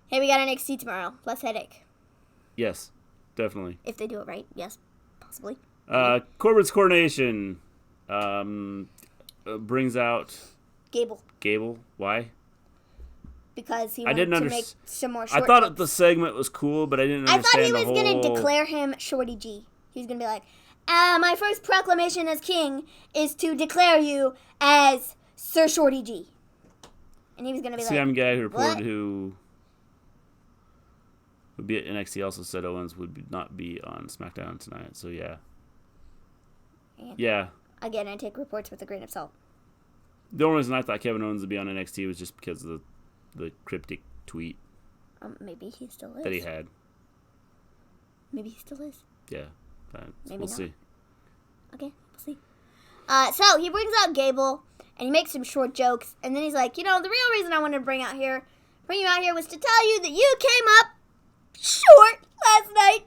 Hey, we got NXT tomorrow. Less headache. Yes, definitely. If they do it right, yes, possibly. Corbin's Coronation brings out Gable. Why? Because he wanted to make some more short I thought jokes. the segment was cool, but I didn't understand I thought he was going to declare him Shorty G. He was going to be like, my first proclamation as king is to declare you as Sir Shorty G. And he was going to be I'm a guy who reported what? who would be at NXT also said Owens would not be on SmackDown tonight. So, yeah. Yeah. Again, I take reports with a grain of salt. The only reason I thought Kevin Owens would be on NXT was just because of the cryptic tweet. Maybe he still is. That he had. Maybe he still is. Yeah. Maybe we'll not. see. Okay, we'll see. So he brings out Gable, and he makes some short jokes, and then he's like, the real reason I wanted to bring you out here was to tell you that you came up short last night.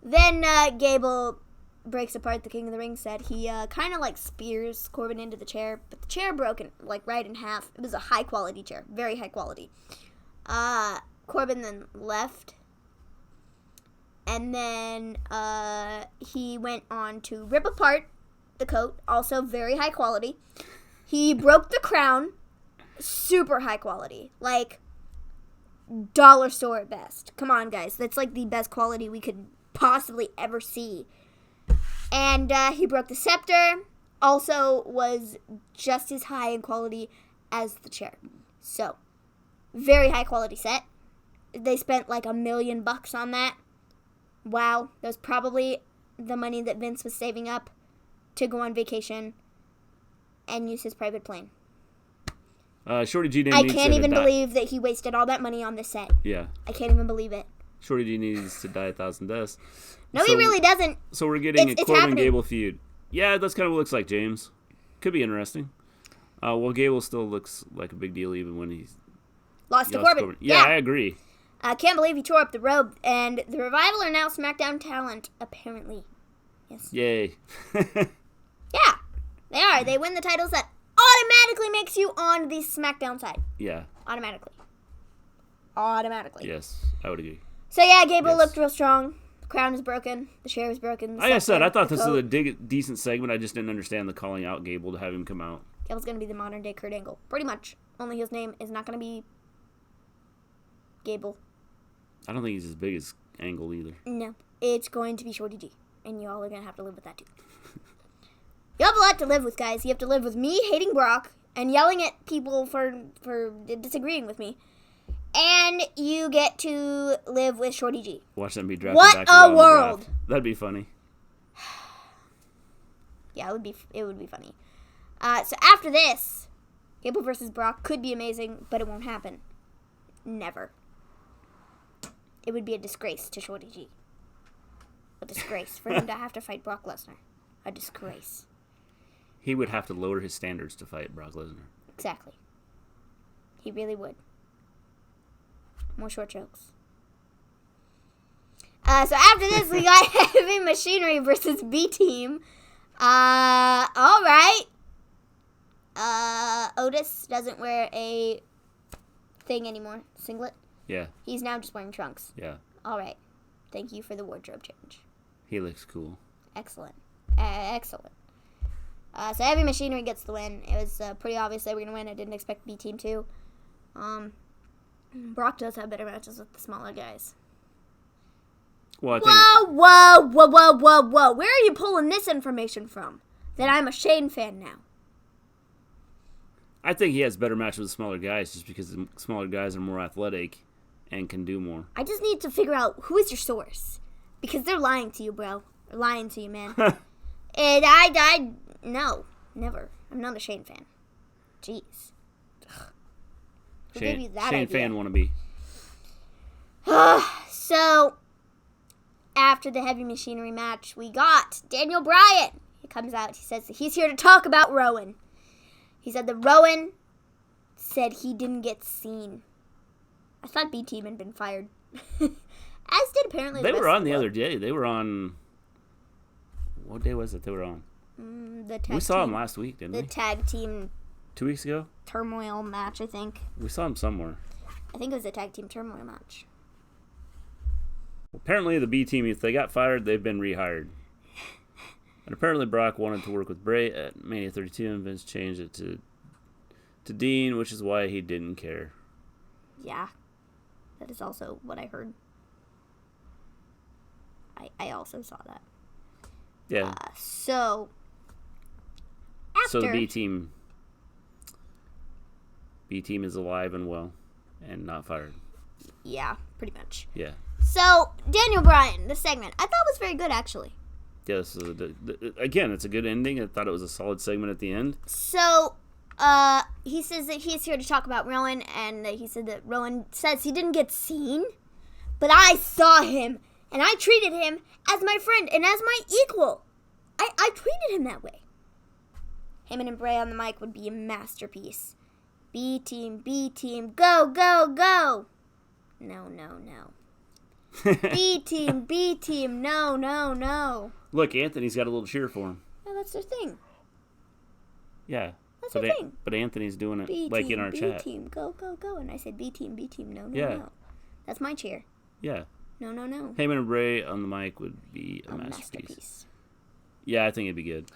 Then Gable breaks apart the King of the Ring set. He kind of spears Corbin into the chair, but the chair broke right in half. It was a high quality chair, very high quality. Corbin then left, and then he went on to rip apart the coat, also very high quality. He broke the crown, super high quality, dollar store at best. Come on, guys, that's the best quality we could possibly ever see. And he broke the scepter, also was just as high in quality as the chair. So, very high quality set. They spent $1 million on that. Wow, that was probably the money that Vince was saving up to go on vacation and use his private plane. Shorty G I can't even believe that he wasted all that money on this set. Yeah. I can't even believe it. Shorty G needs to die 1,000 deaths. No, he really doesn't. So we're getting a Corbin happening. Gable feud. Yeah, that's kind of what it looks like, James. Could be interesting. Well, Gable still looks like a big deal even when he's lost to Corbin. Yeah, I agree. I can't believe he tore up the robe, and the Revival are now SmackDown talent, apparently. Yes. Yay. Yeah, they are. They win the titles. That automatically makes you on the SmackDown side. Yeah. Automatically. Yes, I would agree. So yeah, Gable looked real strong. The crown is broken. The chair was broken. Like I said, I thought this was a decent segment. I just didn't understand the calling out Gable to have him come out. Gable's going to be the modern day Kurt Angle. Pretty much. Only his name is not going to be Gable. I don't think he's as big as Angle either. No. It's going to be Shorty G. And you all are going to have to live with that too. You have a lot to live with, guys. You have to live with me hating Brock and yelling at people for disagreeing with me. And you get to live with Shorty G. Watch them be drafted back. What a world! That'd be funny. Yeah, it would be funny. So after this, Gable versus Brock could be amazing, but it won't happen. Never. It would be a disgrace to Shorty G. A disgrace for him to have to fight Brock Lesnar. A disgrace. He would have to lower his standards to fight Brock Lesnar. Exactly. He really would. More short jokes. So after this, we got Heavy Machinery versus B-Team. All right. Otis doesn't wear a thing anymore. Singlet. Yeah. He's now just wearing trunks. Yeah. All right. Thank you for the wardrobe change. He looks cool. Excellent. Excellent. So Heavy Machinery gets the win. It was pretty obvious they were going to win. I didn't expect B-Team to. Brock does have better matches with the smaller guys. Well, Whoa. Where are you pulling this information from? That I'm a Shane fan now. I think he has better matches with smaller guys just because the smaller guys are more athletic and can do more. I just need to figure out who is your source. Because they're lying to you, bro. They're lying to you, man. And no, never. I'm not a Shane fan. Jeez. Who gave you that Shane idea? fan wannabe. So, after the Heavy Machinery match, we got Daniel Bryan. He comes out. He says that he's here to talk about Rowan. He said that Rowan said he didn't get seen. I thought B-Team had been fired. As did apparently They the were rest on of the club. other day. They were on... What day was it they were on? The tag We saw team, them last week, didn't the we? tag team 2 weeks ago? Turmoil match, I think. We saw him somewhere. I think it was a tag team turmoil match. Apparently, the B team, if they got fired, they've been rehired. And apparently, Brock wanted to work with Bray at Mania 32, and Vince changed it to Dean, which is why he didn't care. Yeah. That is also what I heard. I also saw that. Yeah. So the B team is alive and well and not fired. Yeah, pretty much. Yeah. So, Daniel Bryan, the segment, I thought was very good, actually. Yeah, this is again, it's a good ending. I thought it was a solid segment at the end. So, he says that he's here to talk about Rowan, and he said that Rowan says he didn't get seen, but I saw him, and I treated him as my friend and as my equal. I treated him that way. Heyman and Bray on the mic would be a masterpiece. B team, go, go, go. No. B team, no. Look, Anthony's got a little cheer for him. No, that's their thing. Yeah. That's their thing. But Anthony's doing it B-team, in our chat. B team, go, go, go. And I said B team, no. That's my cheer. Yeah. No. Heyman and Bray on the mic would be a masterpiece. Yeah, I think it'd be good.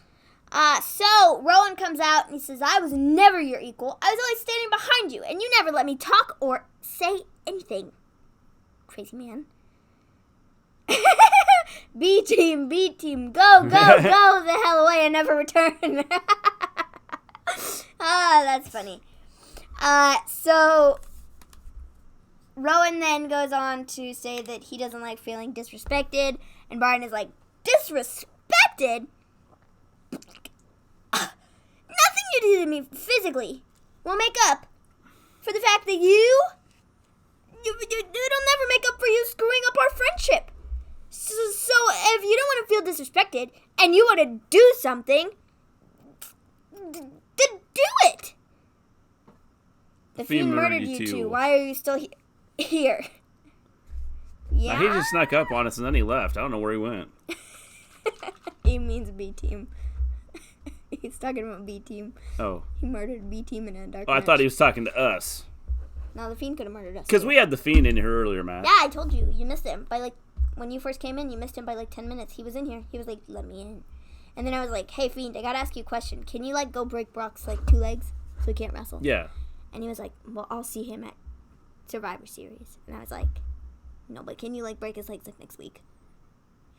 So Rowan comes out and he says, I was never your equal. I was always standing behind you, and you never let me talk or say anything. Crazy man. B team, go the hell away and never return. That's funny. So Rowan then goes on to say that he doesn't like feeling disrespected, and Bryan is like, disrespected? Nothing you do to me physically will make up for the fact that it'll never make up for you screwing up our friendship. So if you don't want to feel disrespected and you want to do something, then do it. The Fiend murdered you two. Why are you still here? Yeah. Now, he just snuck up on us and then he left. I don't know where he went. He means B team. He's talking about B team. Oh. He murdered B team in a dark match. I thought he was talking to us. No, the Fiend could have murdered us. Because we had the Fiend in here earlier, Matt. Yeah, I told you. You missed him. When you first came in, you missed him by 10 minutes. He was in here. He was like, let me in. And then I was like, hey, Fiend, I gotta ask you a question. Can you, go break Brock's, 2 legs so he can't wrestle? Yeah. And he was like, well, I'll see him at Survivor Series. And I was like, no, but can you, break his legs, next week?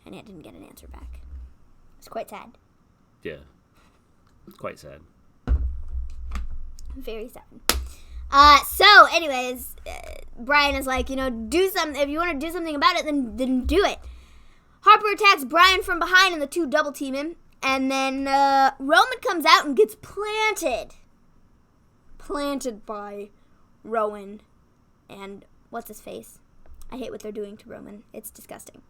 And I didn't get an answer back. It's quite sad. Yeah. It's quite sad. Very sad. So, anyways, Bryan is like, do something. If you want to do something about it, then do it. Harper attacks Bryan from behind, and the two double team him. And then Roman comes out and gets planted. Planted by Rowan. And what's his face? I hate what they're doing to Roman. It's disgusting.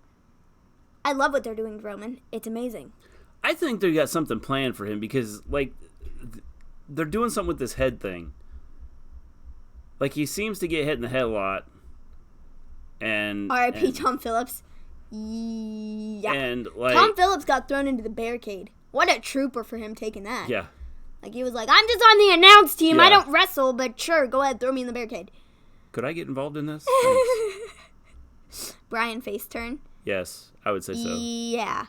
I love what they're doing to Roman. It's amazing. I think they got something planned for him because, they're doing something with this head thing. He seems to get hit in the head a lot. And R.I.P. Tom Phillips. Yeah. And, Tom Phillips got thrown into the barricade. What a trooper for him taking that. Yeah. He was like, I'm just on the announce team. Yeah. I don't wrestle, but sure, go ahead, throw me in the barricade. Could I get involved in this? Bryan face turn. Yes, I would say so. Yeah.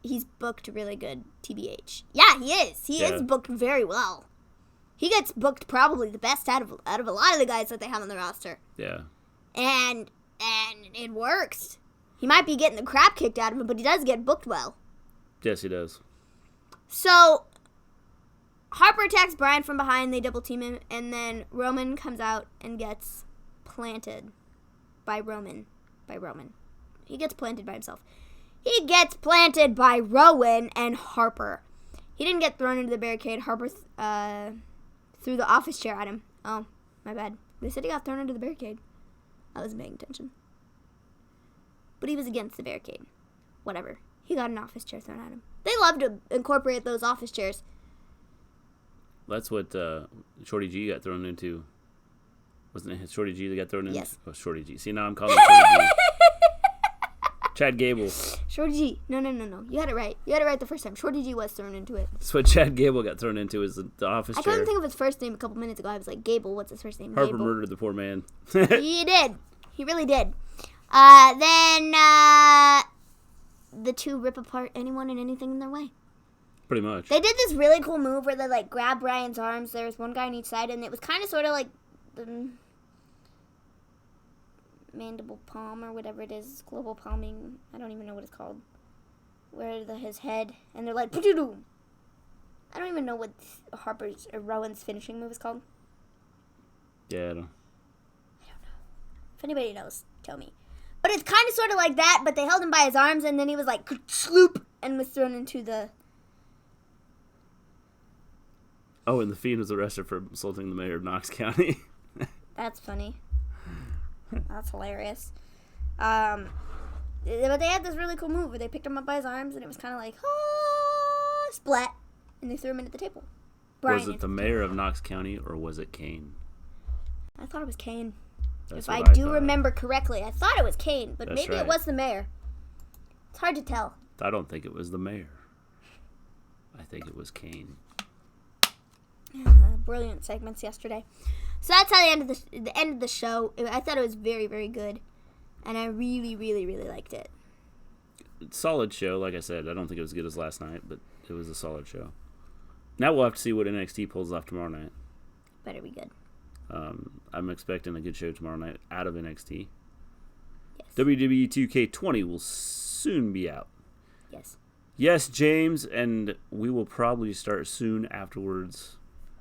He's booked really good, TBH. Yeah, he is. He is booked very well. He gets booked probably the best out of a lot of the guys that they have on the roster. Yeah. And it works. He might be getting the crap kicked out of him, but he does get booked well. Yes, he does. So Harper attacks Bryan from behind. They double team him, and then Roman comes out and gets planted by Roman. He gets planted by himself. He gets planted by Rowan and Harper. He didn't get thrown into the barricade. Harper threw the office chair at him. Oh, my bad. They said he got thrown into the barricade. I wasn't paying attention. But he was against the barricade. Whatever. He got an office chair thrown at him. They love to incorporate those office chairs. That's what Shorty G got thrown into. Wasn't it Shorty G that got thrown into? Yes. Oh, Shorty G. See, now I'm calling him Shorty G. Chad Gable. Shorty G. No. You had it right. You had it right the first time. Shorty G was thrown into it. That's what Chad Gable got thrown into, is the office I chair. couldn't think of his first name a couple minutes ago. I was like, Gable, what's his first name? Harper Gable. murdered the poor man. He did. He really did. Then the two rip apart anyone and anything in their way. Pretty much. They did this really cool move where they like grab Brian's arms. There was one guy on each side, and it was kind of sort of like the mandible palm or whatever it is, global palming. I don't even know what it's called. Where his head, and they're like, Poo-doo-doo. I don't even know what Harper's or Rowan's finishing move is called. Yeah, I don't know. If anybody knows, tell me. But it's kind of sort of like that, but they held him by his arms, and then he was like, sloop, and was thrown into the... Oh, and the Fiend was arrested for insulting the mayor of Knox County. That's funny. That's hilarious. But they had this really cool move where they picked him up by his arms, and it was kind of like, splat, and they threw him into the table. Was it the mayor of Knox County, or was it Kane? I thought it was Kane. That's if I thought. do remember correctly, I thought it was Kane, but That's maybe right. it was the mayor. It's hard to tell. I don't think it was the mayor. I think it was Kane. Brilliant segments yesterday. So that's how the end of the show. I thought it was very, very good, and I really, really, really liked it. Solid show, like I said. I don't think it was as good as last night, but it was a solid show. Now we'll have to see what NXT pulls off tomorrow night. Better be good. I'm expecting a good show tomorrow night out of NXT. Yes. WWE 2K20 will soon be out. Yes. Yes, James, and we will probably start soon afterwards.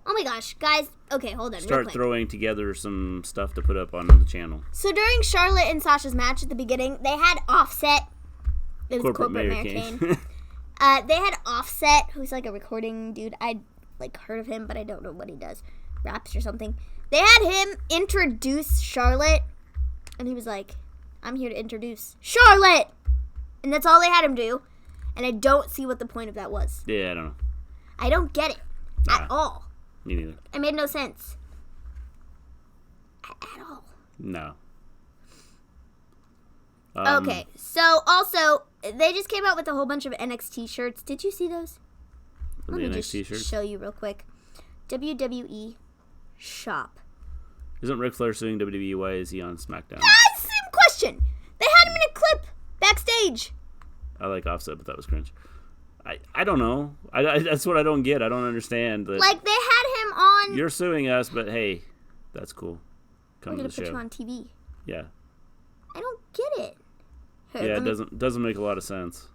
Oh my gosh, guys. Okay, hold on. Start real quick. throwing together some stuff to put up on the channel. So during Charlotte and Sasha's match at the beginning, they had Offset. It was Corporate Mayor Kane. Kane. They had Offset, who's like a recording dude. I'd like heard of him, but I don't know what he does. Raps or something. They had him introduce Charlotte, and he was like, I'm here to introduce Charlotte! And that's all they had him do, and I don't see what the point of that was. Yeah, I don't know. I don't get it at all. Me neither. It made no sense. At all. No. Okay, so also, they just came out with a whole bunch of NXT shirts. Did you see those? The Let me NXT just shirts? show you real quick. WWE shop. Isn't Ric Flair suing WWE? Why is he on SmackDown? Same question. They had him in a clip backstage. I like Offset, but that was cringe. I don't know. I that's what I don't get. I don't understand. That Like, they had him on... you're suing us, but hey, that's cool. We're Come to going the to put show. you on TV. Yeah. I don't get it. Here, Yeah, let it me- doesn't make a lot of sense.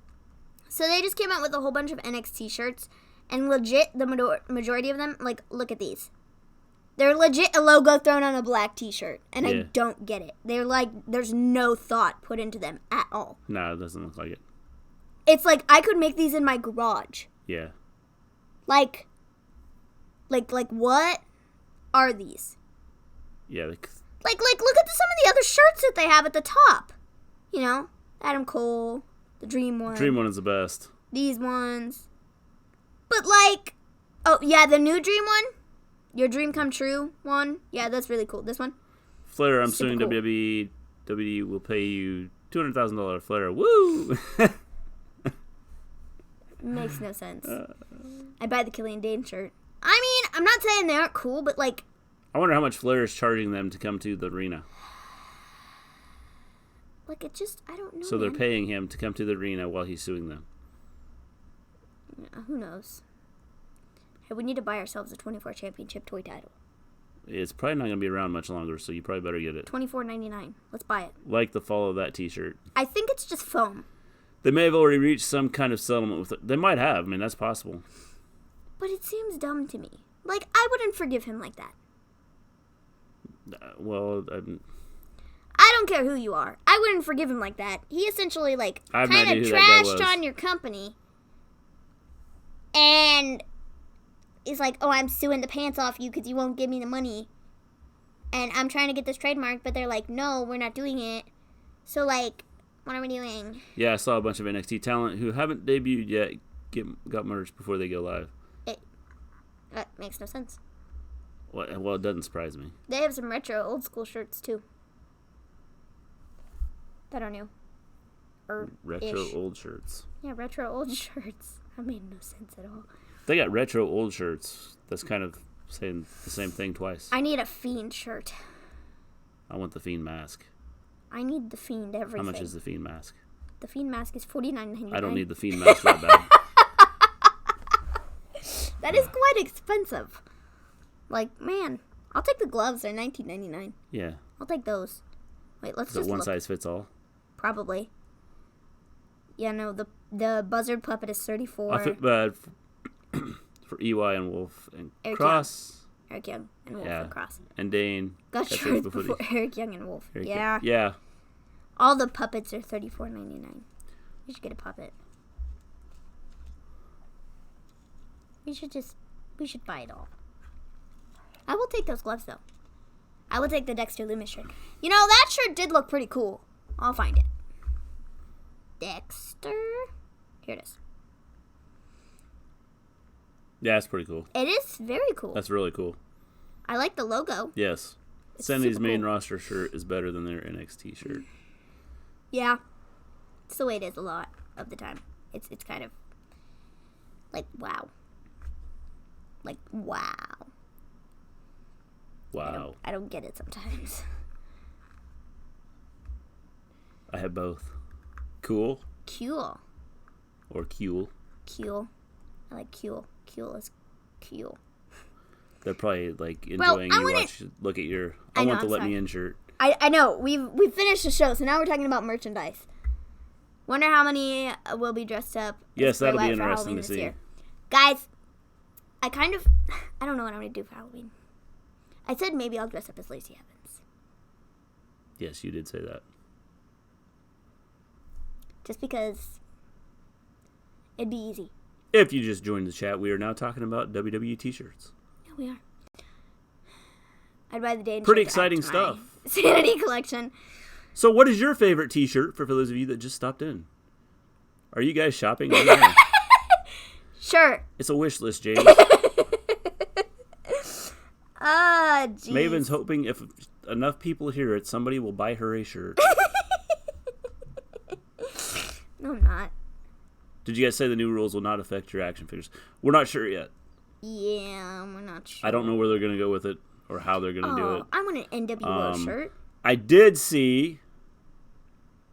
So they just came out with a whole bunch of NXT shirts, and legit, the majority of them, like, look at these. They're legit a logo thrown on a black t-shirt, and Yeah. I don't get it. They're like, there's no thought put into them at all. No, it doesn't look like it. It's like, I could make these in my garage. Yeah. Like what are these? Yeah. Like, look at some of the other shirts that they have at the top. You know, Adam Cole, the Dream one. Dream one is the best. These ones. But like, oh yeah, the new Dream one, your Dream Come True one. Yeah, that's really cool. This one. Flair, I'm Super suing cool. WWE. WWE will pay you $200,000. Flair, woo! Makes no sense. I buy the Killian Dane shirt. I mean, I'm not saying they aren't cool, but like, I wonder how much Flair is charging them to come to the arena. it just, I don't know. So they're man. paying him to come to the arena while he's suing them. Yeah, who knows? Hey, we need to buy ourselves a 24 championship toy title. It's probably not going to be around much longer, so you probably better get it. $24.99. Let's buy it. Like the fall of that t-shirt. I think it's just foam. They may have already reached some kind of settlement with it. They might have. I mean, that's possible. But it seems dumb to me. Like, I wouldn't forgive him like that. Well, I don't care who you are. I wouldn't forgive him like that. He essentially, like, I have no kind idea of who that guy trashed was. on your company. And is like, oh, I'm suing the pants off you because you won't give me the money. And I'm trying to get this trademark, but they're like, no, we're not doing it. So, like, what are we doing? yeah, I saw a bunch of NXT talent who haven't debuted yet got merged before they go live. That makes no sense. Well, it doesn't surprise me. They have some retro old school shirts, too. That are new. Retro old shirts. Yeah, retro old shirts. That made no sense at all. They got retro old shirts. That's kind of saying the same thing twice. I need a Fiend shirt. I want the Fiend mask. I need the Fiend everything. How much is the Fiend mask? The Fiend mask is $49.99. I don't need the Fiend mask that bad. That is quite expensive. Like, man, I'll take the gloves. They're $19.99. Yeah. I'll take those. Wait, let's Is it just one look. size fits all? Probably. Yeah, no, the buzzard puppet is $34. For EY and Wolf and Eric Cross. Eric Young and Wolf and Cross. And Dane. Got shirts before Eric Young and Wolf. Yeah. All the puppets are $34.99. We should get a puppet. We should buy it all. I will take those gloves, though. I will take the Dexter Loomis shirt. You know, that shirt did look pretty cool. I'll find it. Dexter? Here it is. Yeah, it's pretty cool. It is very cool. That's really cool. I like the logo. Yes. Sandy's main roster shirt is better than their NXT shirt. Yeah. It's the way it is a lot of the time. It's kind of like, wow. Like, wow. Wow. I don't get it sometimes. I have both. Cool. Cool. Or cool. Cool. I like cool. Cool is cool. They're probably like enjoying look at your I want the Let Me In shirt. I know. We've finished the show, so now we're talking about merchandise. Wonder how many will be dressed up. Yes, that'll be interesting to see. Year. Guys, I don't know what I'm going to do for Halloween. I said maybe I'll dress up as Lacey Evans. Yes, you did say that. Just because it'd be easy. If you just joined the chat, we are now talking about WWE t-shirts. Yeah, we are. I'd buy the day. Pretty exciting stuff. Sanity collection. So what is your favorite t-shirt for those of you that just stopped in? Are you guys shopping? Right Sure. It's a wish list, James. Jeez. Maven's hoping if enough people hear it, somebody will buy her a shirt. No, I'm not. Did you guys say the new rules will not affect your action figures? We're not sure yet. Yeah, we're not sure. I don't know where they're going to go with it or how they're going to do it. I want an NWO shirt. I did see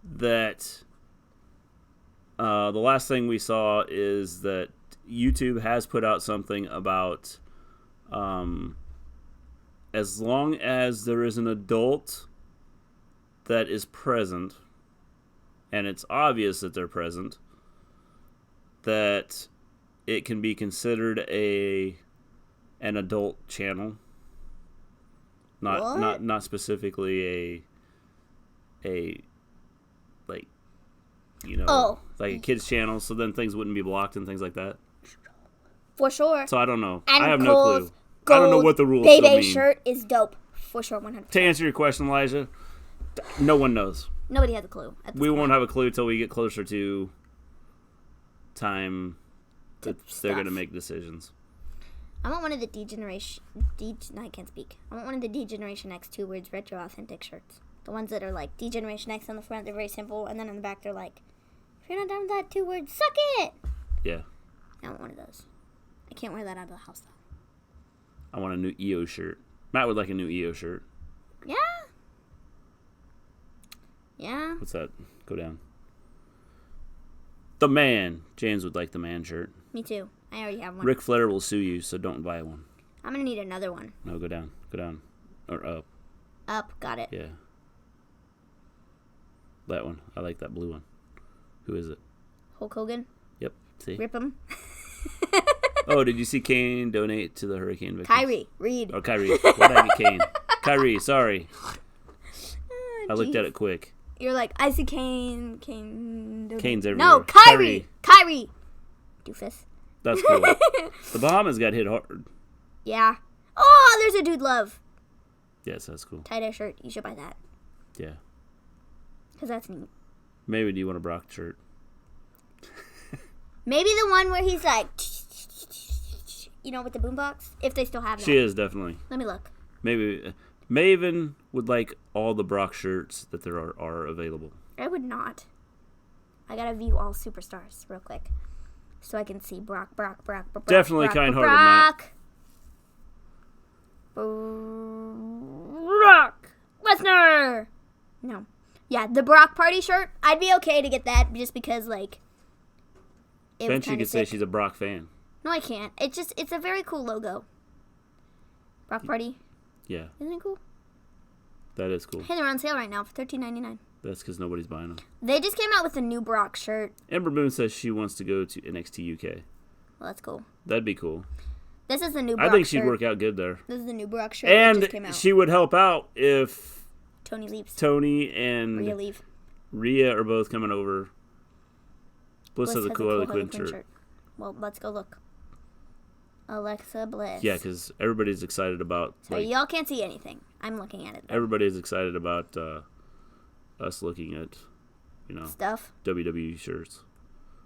that the last thing we saw is that YouTube has put out something about as long as there is an adult that is present, and it's obvious that they're present, that it can be considered an adult channel. Not specifically a like, you know, like a kids channel, so then things wouldn't be blocked and things like that. For sure. So I don't know. And I have no clue. I don't know what the rules still mean. Day shirt is dope. For sure, 100%. To answer your question, Elijah, no one knows. Nobody has a clue. We won't have a clue till we get closer to time that they're going to make decisions. I want one of the I can't speak. I want one of the D-Generation X 2 words retro authentic shirts. The ones that are like D-Generation X on the front, they're very simple, and then on the back they're like, if you're not done with that 2 words, suck it! Yeah. I want one of those. I can't wear that out of the house, though. I want a new EO shirt. Matt would like a new EO shirt. Yeah. Yeah. What's that? Go down. The Man. James would like the Man shirt. Me too. I already have one. Ric Flair will sue you, so don't buy one. I'm going to need another one. No, go down. Go down. Or up. Up. Got it. Yeah. That one. I like that blue one. Who is it? Hulk Hogan. Yep. See? Rip him. Oh, did you see Kane donate to the hurricane victims? Kyrie. Reed. Oh, Kyrie. Why did I get Kane? Kyrie, sorry. I looked at it quick. You're like, I see Kane. Kane's everywhere. No, Kyrie. Doofus. That's cool. The Bahamas got hit hard. Yeah. Oh, there's a Dude Love. Yes, that's cool. Tie-dye shirt. You should buy that. Yeah. Because that's neat. Maybe do you want a Brock shirt? Maybe the one where he's like, you know, with the boombox? If they still have that. She is, definitely. Let me look. Maybe. Maven would like all the Brock shirts that there are available. I would not. I gotta view all superstars real quick. So I can see Brock. Definitely kind-hearted, Matt. Brock Lesnar! No. Yeah, the Brock Party shirt, I'd be okay to get that just because, like, Then she could say she's a Brock fan. No, I can't. It's a very cool logo. Brock Party. Yeah. Isn't it cool? That is cool. Hey, they're on sale right now for $13.99. That's because nobody's buying them. They just came out with a new Brock shirt. Ember Moon says she wants to go to NXT UK. Well, that's cool. That'd be cool. This is the new Brock shirt. I think she'd work out good there. This is the new Brock shirt that just came And out. she would help out if Tony leaves. Tony and Rhea leave. Rhea are both coming over. Bliss has a cool Harley Quinn shirt. Well, let's go look. Alexa Bliss. Yeah, because everybody's excited about... So y'all can't see anything. I'm looking at it. Everybody's excited about us looking at, stuff. WWE shirts.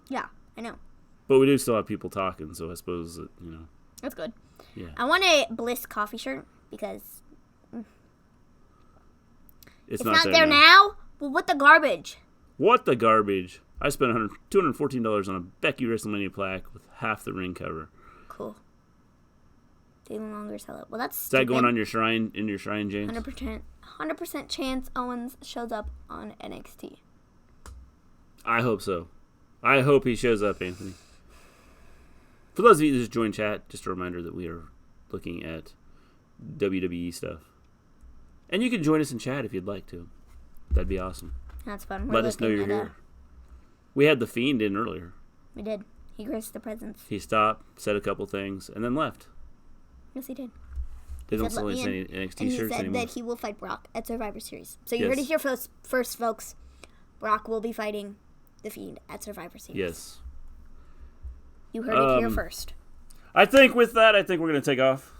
Yeah, I know. But we do still have people talking, so I suppose that, That's good. Yeah. I want a Bliss coffee shirt because it's not there now. Well, what the garbage? What the garbage? I spent $214 on a Becky WrestleMania plaque with half the ring cover. Cool. They no longer sell it. Well, that's Is stupid. that going on your shrine, James? 100% chance Owens shows up on NXT. I hope so. I hope he shows up, Anthony. For those of you who just joined chat, just a reminder that we are looking at WWE stuff. And you can join us in chat if you'd like to. That'd be awesome. That's fun. Let us know you're here. We had the Fiend in earlier. We did. He graced the presence. He stopped, said a couple things, and then left. Yes, he did. They don't sell any NXT shirts anymore. He said that he will fight Brock at Survivor Series. So you heard it here first, folks. Brock will be fighting the Fiend at Survivor Series. Yes. You heard it here first. I think with that, we're going to take off.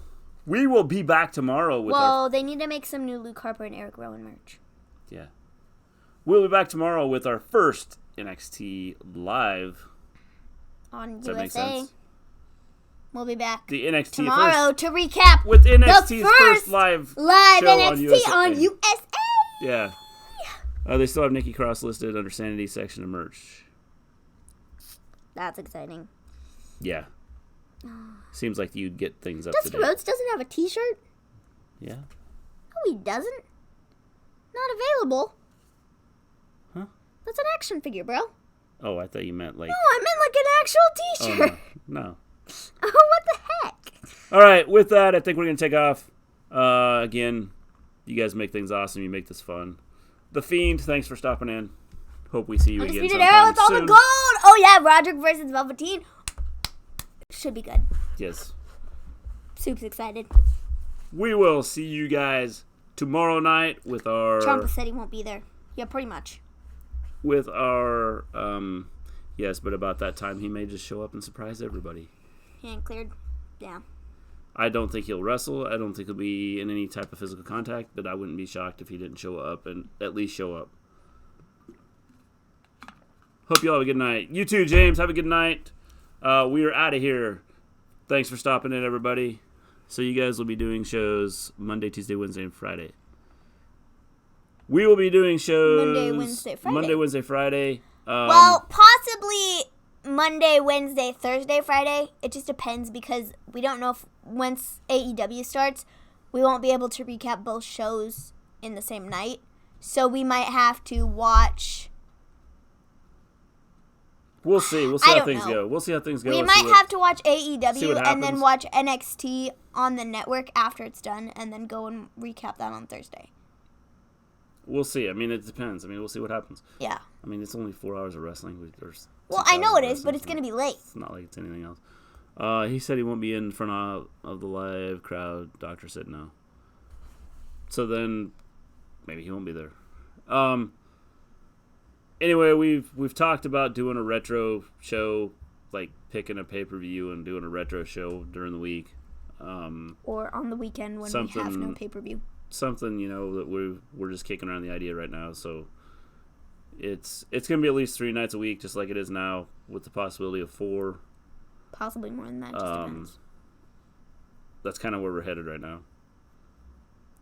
We will be back tomorrow with they need to make some new Luke Harper and Eric Rowan merch. Yeah. We'll be back tomorrow with our first NXT live. On Does that make USA. sense? We'll be back the NXT tomorrow to recap with NXT's first live show NXT on USA. Yeah. They still have Nikki Cross listed under Sanity section of merch. That's exciting. Yeah. Seems like you'd get things up to date. Dusty Rhodes doesn't have a t-shirt? Yeah. No, he doesn't. Not available. Huh? That's an action figure, bro. Oh, I thought you meant like... No, I meant like an actual t-shirt. Oh, no. Oh, what the heck? All right, with that, I think we're going to take off. Again, you guys make things awesome. You make this fun. The Fiend, thanks for stopping in. Hope we see you again Undisputed sometime Era with all soon. the gold. Oh, yeah, Roderick versus Velveteen. Should be good. Yes. Soup's excited. We will see you guys tomorrow night with our... Trump said he won't be there. Yeah, pretty much. With our... yes, but about that time, he may just show up and surprise everybody. He ain't cleared. Yeah. I don't think he'll wrestle. I don't think he'll be in any type of physical contact, but I wouldn't be shocked if he didn't show up and at least show up. Hope you all have a good night. You too, James. Have a good night. We are out of here. Thanks for stopping in, everybody. So you guys will be doing shows Monday, Tuesday, Wednesday, and Friday. We will be doing shows Monday, Wednesday, Friday. Well, possibly Monday, Wednesday, Thursday, Friday. It just depends because we don't know if once AEW starts, we won't be able to recap both shows in the same night. So we might have to watch... We'll see. We'll see how things go. We'll see how things go. We might have to watch AEW and then watch NXT on the network after it's done and then go and recap that on Thursday. We'll see. I mean, it depends. I mean, we'll see what happens. Yeah. I mean, it's only 4 hours of wrestling. Well, I know it is, but it's going to be late. It's not like it's anything else. He said he won't be in front of the live crowd. Doctor said no. So then, maybe he won't be there. Anyway, we've talked about doing a retro show, like picking a pay-per-view and doing a retro show during the week. Or on the weekend when we have no pay-per-view. Something, that we're just kicking around the idea right now. So it's going to be at least 3 nights a week, just like it is now, with the possibility of 4. Possibly more than that, just depends. That's kind of where we're headed right now.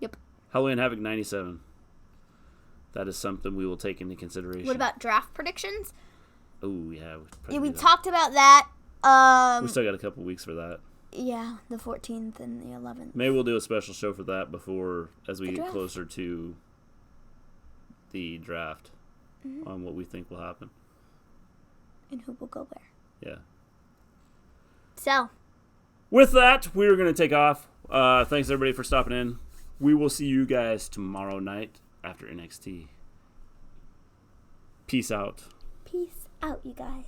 Yep. Halloween Havoc 97. That is something we will take into consideration. What about draft predictions? Oh, yeah. We talked about that. We still got a couple weeks for that. Yeah, the 14th and the 11th. Maybe we'll do a special show for that as we get draft. closer to the draft on what we think will happen. And who will go there. Yeah. So. With that, we're going to take off. Thanks, everybody, for stopping in. We will see you guys tomorrow night after NXT. Peace out. Peace out, you guys.